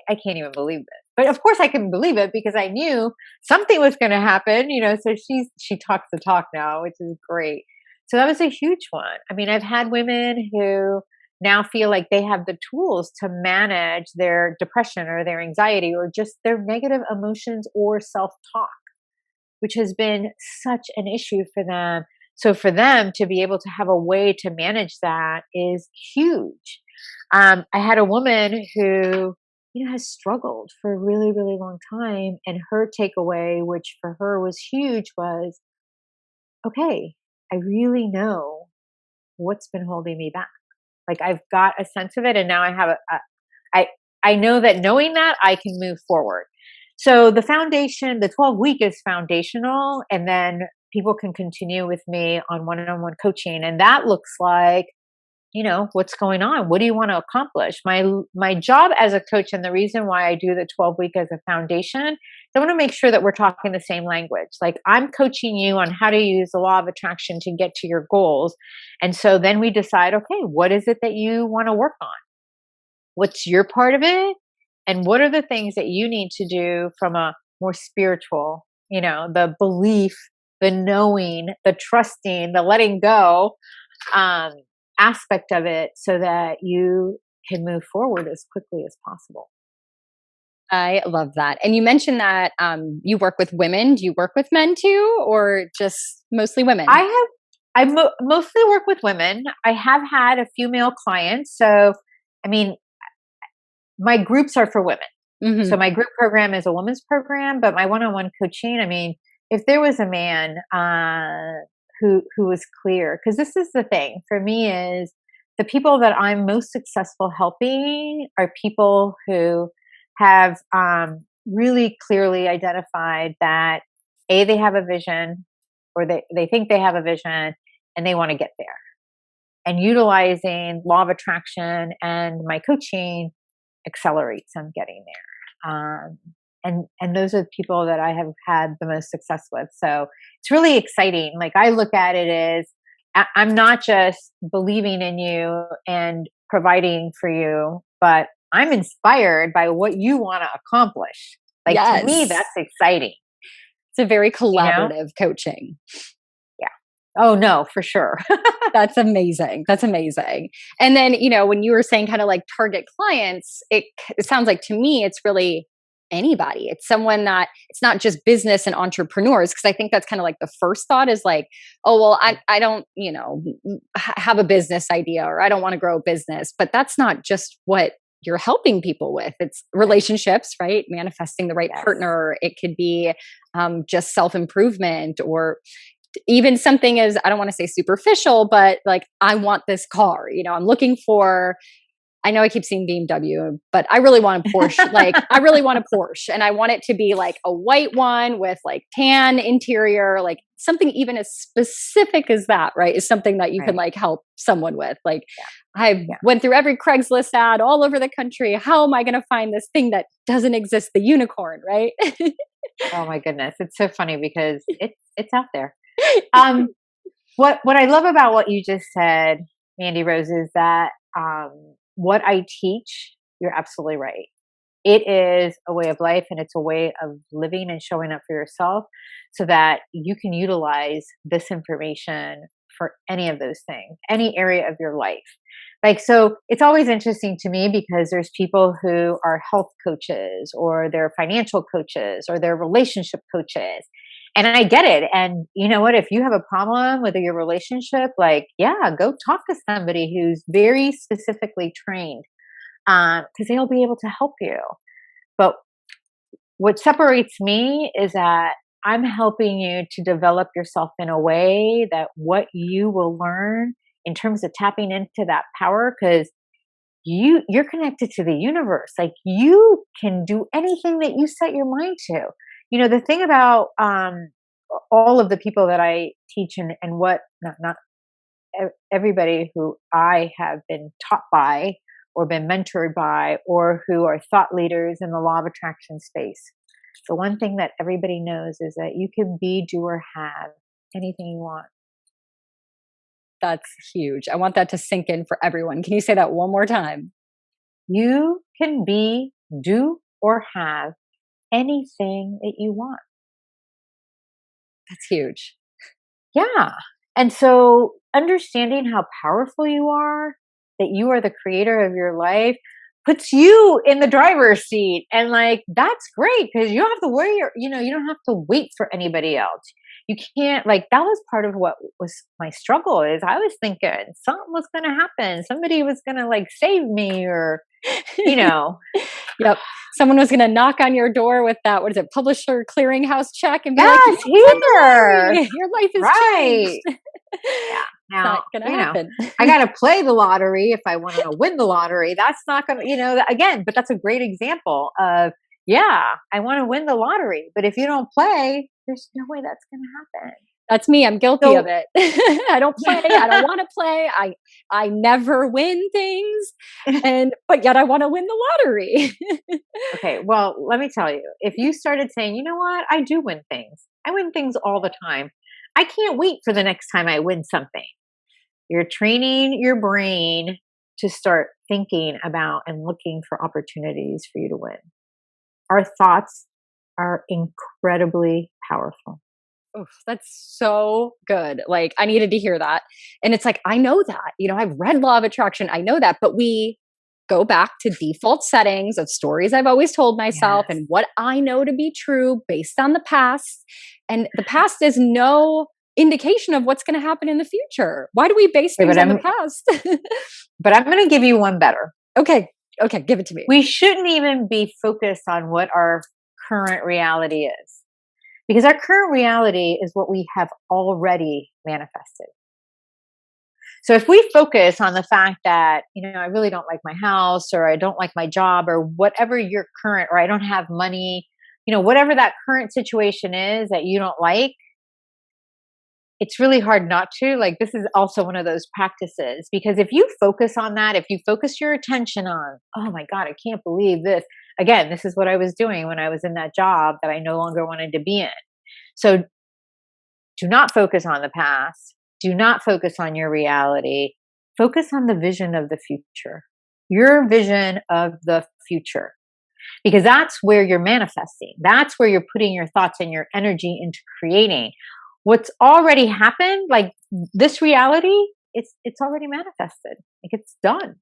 can't even believe this." But of course I can believe it because I knew something was going to happen, so she talks the talk now, which is great. So that was a huge one. I mean, I've had women who now feel like they have the tools to manage their depression or their anxiety or just their negative emotions or self-talk, which has been such an issue for them. So for them to be able to have a way to manage that is huge. I had a woman who, has struggled for a really, really long time. And her takeaway, which for her was huge, was, okay, I really know what's been holding me back. Like, I've got a sense of it. And now I have I know that knowing that I can move forward. So the foundation, the 12-week is foundational. And then people can continue with me on one-on-one coaching. And that looks like, what's going on? What do you want to accomplish? My job as a coach, and the reason why I do the 12-week as a foundation, I want to make sure that we're talking the same language. Like, I'm coaching you on how to use the law of attraction to get to your goals. And so then we decide, okay, what is it that you want to work on? What's your part of it? And what are the things that you need to do from a more spiritual, the belief, the knowing, the trusting, the letting go, aspect of it, so that you can move forward as quickly as possible. I love that. And you mentioned that you work with women. Do you work with men too, or just mostly women? I mostly work with women. I have had a few male clients. So, I mean, my groups are for women. Mm-hmm. So my group program is a women's program, but my one-on-one coaching, I mean, if there was a man who was clear, because this is the thing for me, is the people that I'm most successful helping are people who have really clearly identified that they have a vision, or they think they have a vision, and they want to get there. And utilizing law of attraction and my coaching accelerates them getting there. And those are the people that I have had the most success with. So it's really exciting. Like, I look at it as, I'm not just believing in you and providing for you, but I'm inspired by what you want to accomplish. Like, yes. To me, that's exciting. It's a very collaborative coaching. Yeah. Oh no, for sure. That's amazing. That's amazing. And then, when you were saying kind of like target clients, it sounds like to me, it's really anybody. It's someone that, it's not just business and entrepreneurs. Cause I think that's kind of like the first thought is like, oh, well, I don't, have a business idea, or I don't want to grow a business, but that's not just what you're helping people with. It's relationships, right? Manifesting the right partner. It could be just self-improvement, or even something as, I don't want to say superficial, but like, I want this car, I'm looking for, I know I keep seeing BMW, but I really want a Porsche. Like, I really want a Porsche, and I want it to be like a white one with like tan interior, like something even as specific as that, right? Is something that you can like help someone with. Like, I went through every Craigslist ad all over the country. How am I going to find this thing that doesn't exist? The unicorn, right? Oh my goodness. It's so funny because it's out there. What I love about what you just said, Mandy Rose, is that what I teach, you're absolutely right. It is a way of life, and it's a way of living and showing up for yourself so that you can utilize this information for any of those things, any area of your life. Like, so it's always interesting to me because there's people who are health coaches or they're financial coaches or they're relationship coaches. And I get it. And you know what? If you have a problem with your relationship, like, yeah, go talk to somebody who's very specifically trained because they'll be able to help you. But what separates me is that I'm helping you to develop yourself in a way that what you will learn in terms of tapping into that power, because you're connected to the universe. Like, you can do anything that you set your mind to. The thing about all of the people that I teach and what not everybody who I have been taught by or been mentored by or who are thought leaders in the law of attraction space. The one thing that everybody knows is that you can be, do, or have anything you want. That's huge. I want that to sink in for everyone. Can you say that one more time? You can be, do, or have anything that you want. That's huge. Yeah. And so understanding how powerful you are, that you are the creator of your life, puts you in the driver's seat. And like, that's great because you don't have to worry, you don't have to wait for anybody else. You can't, like, that was part of what was my struggle is I was thinking something was going to happen. Somebody was going to like save me or, Yep. Someone was going to knock on your door with that, what is it, publisher clearinghouse check and be yes, here. Your life is changed. Yeah. Now, happen. I got to play the lottery if I want to win the lottery. That's not going to, again, but that's a great example of, yeah, I want to win the lottery. But if you don't play, there's no way that's going to happen. That's me. I'm guilty of it. I don't play. I don't want to play. I never win things. But yet I want to win the lottery. Okay. Well, let me tell you, if you started saying, you know what, I do win things. I win things all the time. I can't wait for the next time I win something. You're training your brain to start thinking about and looking for opportunities for you to win. Our thoughts are incredibly powerful. Oh, that's so good. Like, I needed to hear that. And it's like, I know that, I've read Law of Attraction. I know that, but we go back to default settings of stories I've always told myself and what I know to be true based on the past. And the past is no indication of what's going to happen in the future. Why do we base things on the past? But I'm going to give you one better. Okay, give it to me. We shouldn't even be focused on what our current reality is. Because our current reality is what we have already manifested. So if we focus on the fact that, I really don't like my house or I don't like my job or whatever your current, or I don't have money, whatever that current situation is that you don't like, it's really hard not to. Like, this is also one of those practices because if you focus on that, if you focus your attention on, oh my God, I can't believe this. Again, this is what I was doing when I was in that job that I no longer wanted to be in. So do not focus on the past. Do not focus on your reality. Focus on the vision of the future, your vision of the future, because that's where you're manifesting. That's where you're putting your thoughts and your energy into creating. What's already happened, like this reality, it's already manifested. Like, it's done.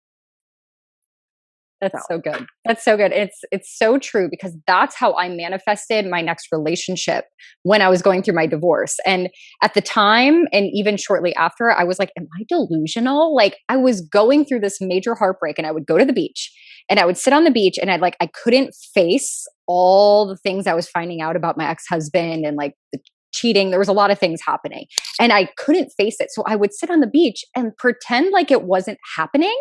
That's so good. That's so good. It's so true because that's how I manifested my next relationship when I was going through my divorce. And at the time, and even shortly after, I was like, am I delusional? Like, I was going through this major heartbreak and I would go to the beach and I would sit on the beach and I couldn't face all the things I was finding out about my ex-husband and like the cheating. There was a lot of things happening and I couldn't face it. So I would sit on the beach and pretend like it wasn't happening.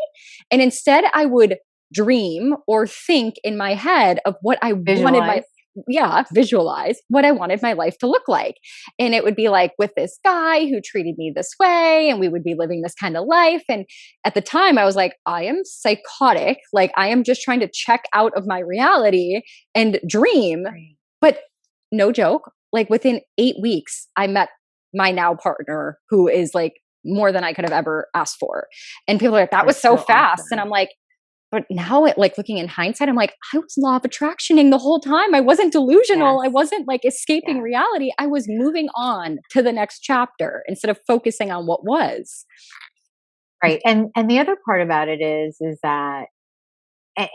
And instead I would dream or think in my head of what I wanted visualize what I wanted my life to look like. And it would be like with this guy who treated me this way, and we would be living this kind of life. And at the time I was like, I am psychotic. Like I am just trying to check out of my reality and dream. Right. But no joke, like within 8 weeks, I met my now partner who is like more than I could have ever asked for. And people are like, that was so fast. Awesome. And I'm like, but now like looking in hindsight, I'm like, I was law of attractioning the whole time. I wasn't delusional. Yes. I wasn't like escaping reality. I was moving on to the next chapter instead of focusing on what was. Right. And the other part about it is that,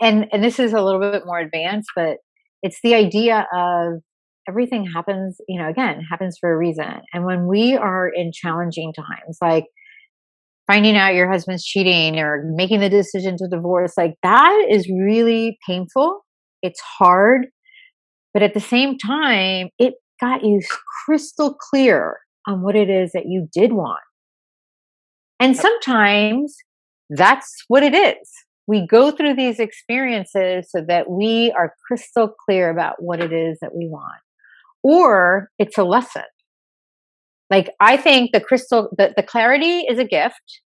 and this is a little bit more advanced, but it's the idea of everything happens, again, happens for a reason. And when we are in challenging times, like finding out your husband's cheating or making the decision to divorce, like that is really painful. It's hard. But at the same time, it got you crystal clear on what it is that you did want. And sometimes that's what it is. We go through these experiences so that we are crystal clear about what it is that we want. Or it's a lesson. Like I think the clarity is a gift.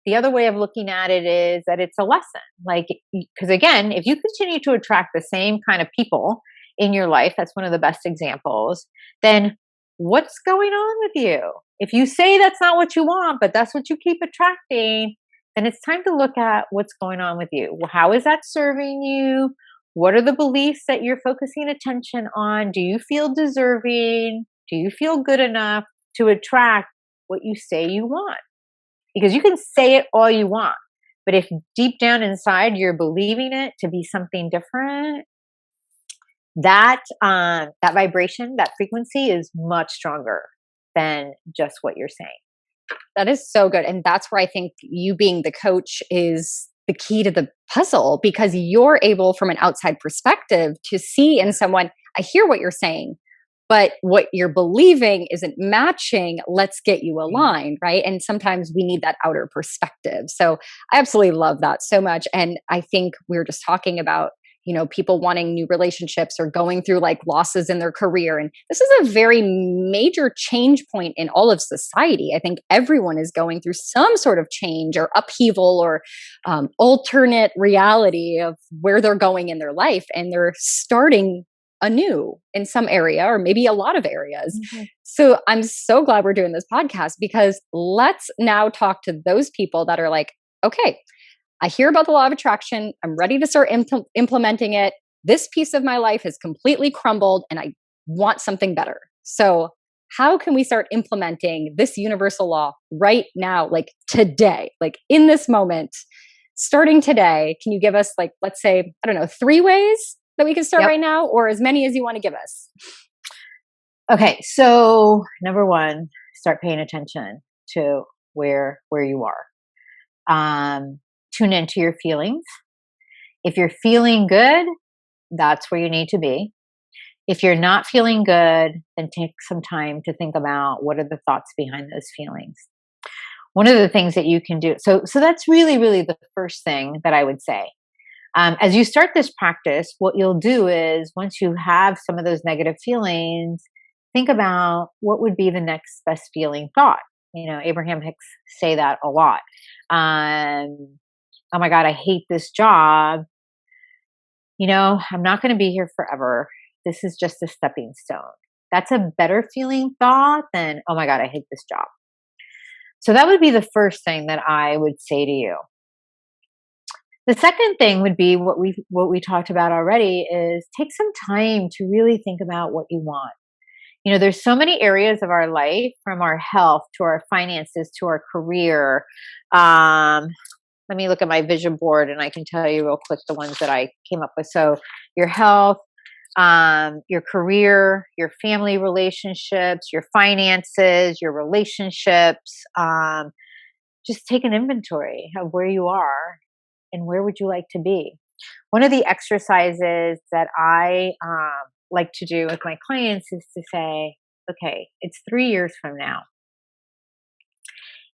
The other way of looking at it is that it's a lesson. Like, because again, if you continue to attract the same kind of people in your life, that's one of the best examples, then what's going on with you? If you say that's not what you want, but that's what you keep attracting, then it's time to look at what's going on with you. Well, how is that serving you? What are the beliefs that you're focusing attention on? Do you feel deserving? Do you feel good enough to attract what you say you want? Because you can say it all you want, but if deep down inside you're believing it to be something different, that vibration, that frequency is much stronger than just what you're saying. That is so good. And that's where I think you being the coach is the key to the puzzle, because you're able from an outside perspective to see in someone, I hear what you're saying, but what you're believing isn't matching. Let's get you aligned, right? And sometimes we need that outer perspective. So I absolutely love that so much. And I think we were just talking about, people wanting new relationships or going through like losses in their career. And this is a very major change point in all of society. I think everyone is going through some sort of change or upheaval or alternate reality of where they're going in their life. And they're starting anew in some area or maybe a lot of areas. Mm-hmm. So I'm so glad we're doing this podcast, because let's now talk to those people that are like, okay, I hear about the law of attraction. I'm ready to start implementing it. This piece of my life has completely crumbled and I want something better. So how can we start implementing this universal law right now, like today, like in this moment, starting today? Can you give us like, let's say, 3 ways that we can start right now, or as many as you want to give us? Okay. So number 1, start paying attention to where you are. Tune into your feelings. If you're feeling good, that's where you need to be. If you're not feeling good, then take some time to think about what are the thoughts behind those feelings. One of the things that you can do, so that's really, really the first thing that I would say. As you start this practice, what you'll do is once you have some of those negative feelings, think about what would be the next best feeling thought. Abraham Hicks say that a lot. Oh my God, I hate this job. I'm not going to be here forever. This is just a stepping stone. That's a better feeling thought than, oh my God, I hate this job. So that would be the first thing that I would say to you. The second thing would be what we talked about already is take some time to really think about what you want. There's so many areas of our life, from our health to our finances to our career. Let me look at my vision board and I can tell you real quick the ones that I came up with. So your health, your career, your family relationships, your finances, your relationships. Just take an inventory of where you are and where would you like to be. One of the exercises that I like to do with my clients is to say, okay, it's 3 years from now.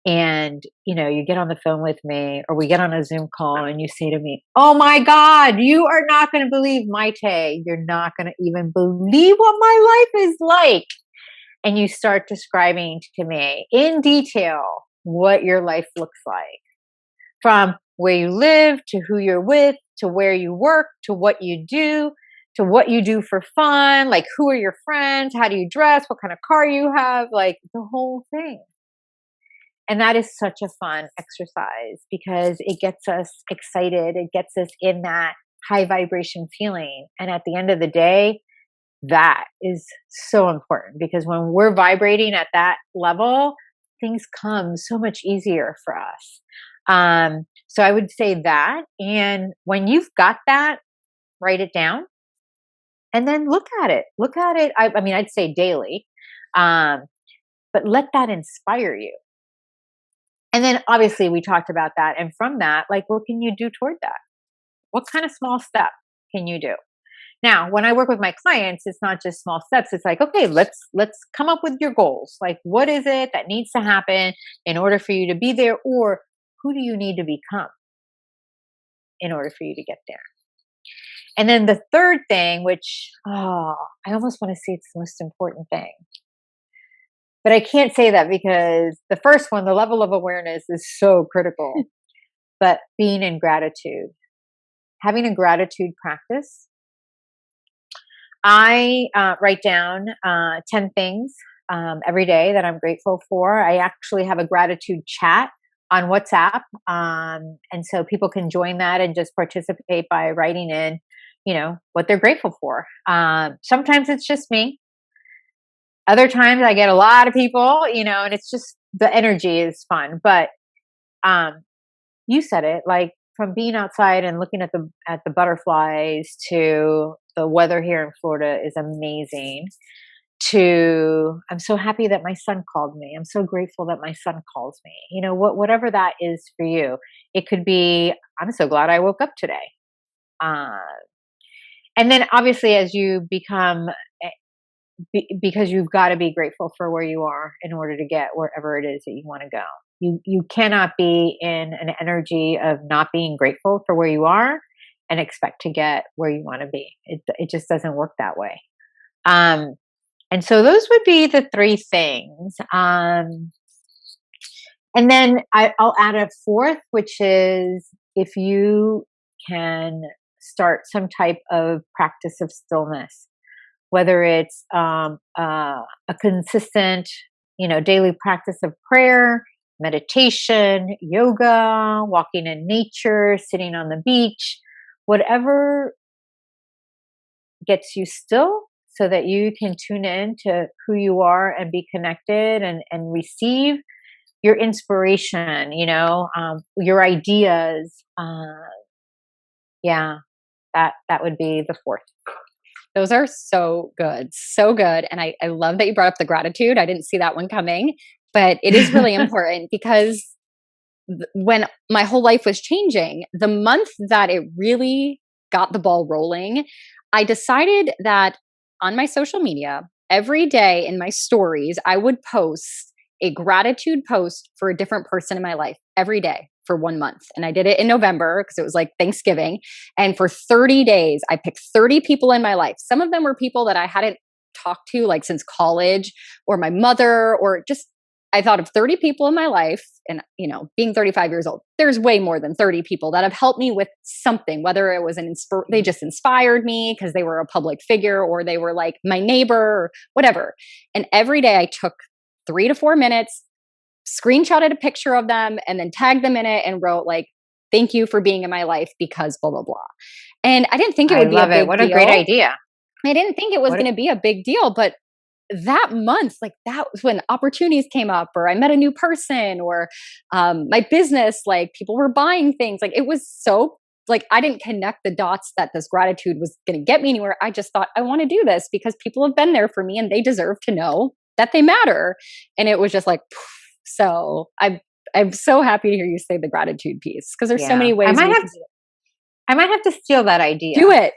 And, you get on the phone with me or we get on a Zoom call and you say to me, oh my God, you are not going to believe Maytte. You're not going to even believe what my life is like. And you start describing to me in detail what your life looks like, from where you live to who you're with, to where you work, to what you do, to what you do for fun, like who are your friends, how do you dress, what kind of car you have, like the whole thing. And that is such a fun exercise because it gets us excited. It gets us in that high vibration feeling. And at the end of the day, that is so important because when we're vibrating at that level, things come so much easier for us. So I would say that. And when you've got that, write it down and then look at it. Look at it. I mean, I'd say daily, but let that inspire you. And then obviously we talked about that. And from that, like, what can you do toward that? What kind of small step can you do? Now, when I work with my clients, it's not just small steps. It's like, okay, let's come up with your goals. Like, what is it that needs to happen in order for you to be there? Or who do you need to become in order for you to get there? And then the third thing, which, I almost want to say it's the most important thing. But I can't say that because the first one, the level of awareness is so critical. But being in gratitude, having a gratitude practice. I write down 10 things every day that I'm grateful for. I actually have a gratitude chat on WhatsApp. And so people can join that and just participate by writing in, what they're grateful for. Sometimes it's just me. Other times I get a lot of people, and it's just the energy is fun. But you said it, like from being outside and looking at the butterflies to the weather here in Florida is amazing. To I'm so happy that my son called me. I'm so grateful that my son calls me. Whatever that is for you. It could be I'm so glad I woke up today. And then obviously as you become because you've got to be grateful for where you are in order to get wherever it is that you want to go. You cannot be in an energy of not being grateful for where you are and expect to get where you want to be. It just doesn't work that way. And so those would be the three things. And then I'll add a fourth, which is if you can start some type of practice of stillness. Whether it's a consistent, daily practice of prayer, meditation, yoga, walking in nature, sitting on the beach, whatever gets you still so that you can tune in to who you are and be connected and receive your inspiration, your ideas. That would be the fourth. Those are so good. So good. And I love that you brought up the gratitude. I didn't see that one coming, but it is really important because when my whole life was changing, the month that it really got the ball rolling, I decided that on my social media, every day in my stories, I would post a gratitude post for a different person in my life every day for 1 month. And I did it in November because it was like Thanksgiving. And for 30 days, I picked 30 people in my life. Some of them were people that I hadn't talked to like since college or my mother, or just, I thought of 30 people in my life. And, being 35 years old, there's way more than 30 people that have helped me with something, whether it was they just inspired me because they were a public figure or they were like my neighbor or whatever. And every day I took 3 to 4 minutes, screenshotted a picture of them and then tagged them in it and wrote like, thank you for being in my life because blah, blah, blah. And I didn't think it would be a big deal. What a great idea. I didn't think it was going to be a big deal, but that month, like that was when opportunities came up or I met a new person or my business, like people were buying things. Like it was so like, I didn't connect the dots that this gratitude was going to get me anywhere. I just thought I want to do this because people have been there for me and they deserve to know that they matter. And it was just like, so I'm so happy to hear you say the gratitude piece because there's so many ways. I might have to steal that idea. Do it.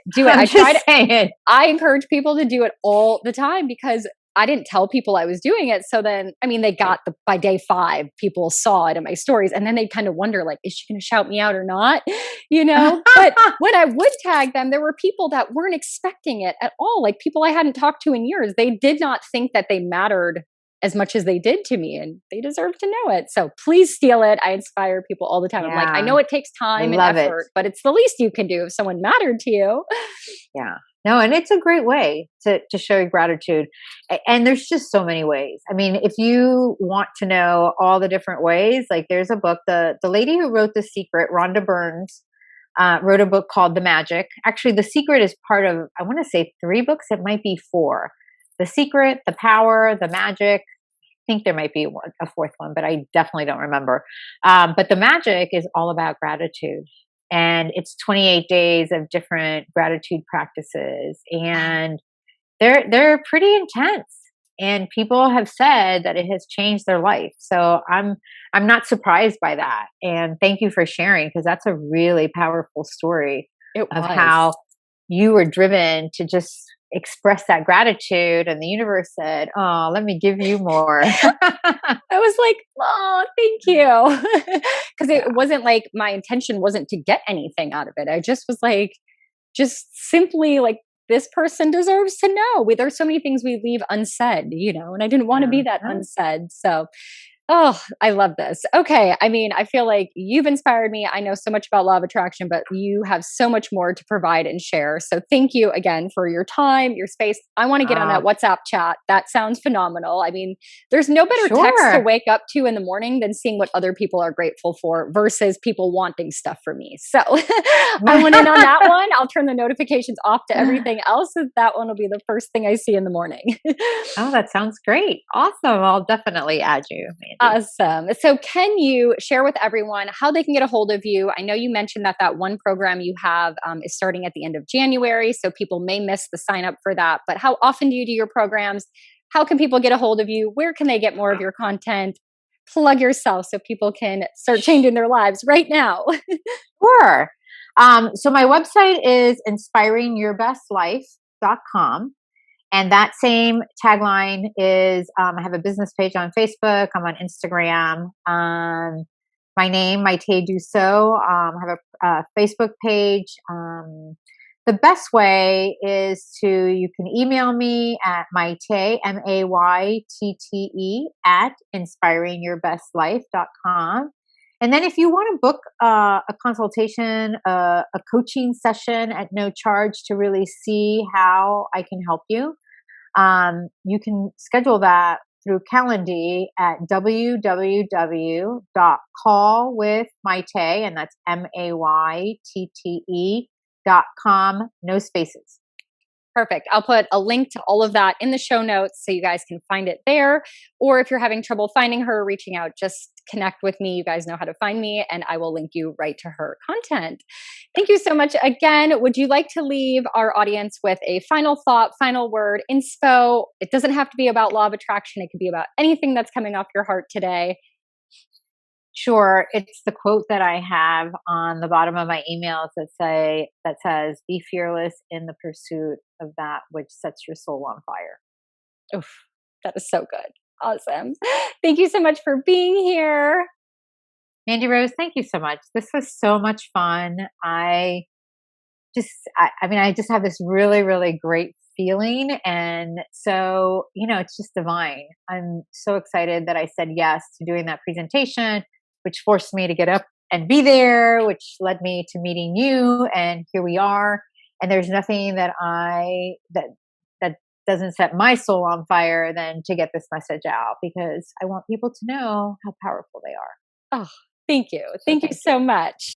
I encourage people to do it all the time because I didn't tell people I was doing it. So then, I mean, by day 5, people saw it in my stories, and then they kind of wonder, like, is she going to shout me out or not? But when I would tag them, there were people that weren't expecting it at all. Like people I hadn't talked to in years. They did not think that they mattered as much as they did to me, and they deserve to know it. So please steal it. I inspire people all the time. I'm like, I know it takes time and effort, but it's the least you can do if someone mattered to you. Yeah. No, and it's a great way to show your gratitude. And there's just so many ways. I mean, if you want to know all the different ways, like there's a book, the lady who wrote The Secret, Rhonda Burns, wrote a book called The Magic. Actually, The Secret is part of, I want to say 3 books. It might be 4. The Secret, The Power, The Magic. I think there might be a 4th one, but I definitely don't remember. But The Magic is all about gratitude. And it's 28 days of different gratitude practices. And they're pretty intense. And people have said that it has changed their life. So I'm not surprised by that. And thank you for sharing, because that's a really powerful story of how you were driven to just express that gratitude, and the universe said, "Oh, let me give you more." I was like, "Oh, thank you," because it wasn't like my intention wasn't to get anything out of it. I just was like, just simply like, this person deserves to know. There's so many things we leave unsaid, and I didn't want to be that unsaid. So, oh, I love this. Okay. I mean, I feel like you've inspired me. I know so much about law of attraction, but you have so much more to provide and share. So thank you again for your time, your space. I want to get on that WhatsApp chat. That sounds phenomenal. I mean, there's no better text to wake up to in the morning than seeing what other people are grateful for versus people wanting stuff from me. So I went in on that one. I'll turn the notifications off to everything else. And that one will be the first thing I see in the morning. Oh, that sounds great. Awesome. I'll definitely add you, Mandy. Awesome. So can you share with everyone how they can get a hold of you? I know you mentioned that one program you have is starting at the end of January, so people may miss the sign up for that. But how often do you do your programs? How can people get a hold of you? Where can they get more of your content? Plug yourself so people can start changing their lives right now. Sure. So my website is inspiringyourbestlife.com. And that same tagline is, I have a business page on Facebook. I'm on Instagram. My name, Maytte Dussault. I have a Facebook page. The best way is you can email me at Maytte, MAYTTE, at inspiringyourbestlife.com. And then if you want to book a consultation, a coaching session at no charge to really see how I can help you, you can schedule that through Calendly at www.callwithmaytte, and that's MAYTTE.com, no spaces. Perfect. I'll put a link to all of that in the show notes so you guys can find it there. Or if you're having trouble finding her, reaching out, just connect with me. You guys know how to find me, and I will link you right to her content. Thank you so much again. Would you like to leave our audience with a final thought, final word, inspo? It doesn't have to be about law of attraction. It could be about anything that's coming off your heart today. Sure. It's the quote that I have on the bottom of my emails that says, "Be fearless in the pursuit of that which sets your soul on fire." Oof, that is so good. Awesome. Thank you so much for being here. Mandy Rose, thank you so much. This was so much fun. I just have this really, really great feeling. And so, it's just divine. I'm so excited that I said yes to doing that presentation, which forced me to get up and be there, which led me to meeting you. And here we are. And there's nothing that doesn't set my soul on fire than to get this message out, because I want people to know how powerful they are. Oh, thank you. Thank you so much.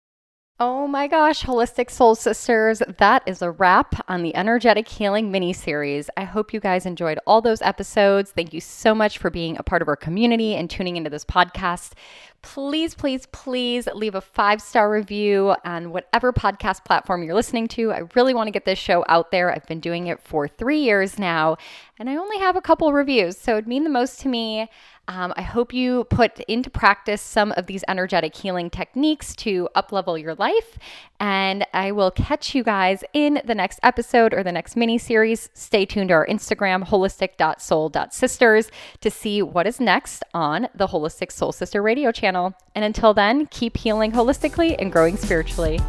Oh my gosh, Holistic Soul Sisters, that is a wrap on the Energetic Healing mini-series. I hope you guys enjoyed all those episodes. Thank you so much for being a part of our community and tuning into this podcast. Please, please, please leave a 5-star review on whatever podcast platform you're listening to. I really want to get this show out there. I've been doing it for 3 years now, and I only have a couple reviews, so it'd mean the most to me. I hope you put into practice some of these energetic healing techniques to up-level your life, and I will catch you guys in the next episode or the next mini-series. Stay tuned to our Instagram, holistic.soul.sisters, to see what is next on the Holistic Soul Sister radio channel. And until then, keep healing holistically and growing spiritually.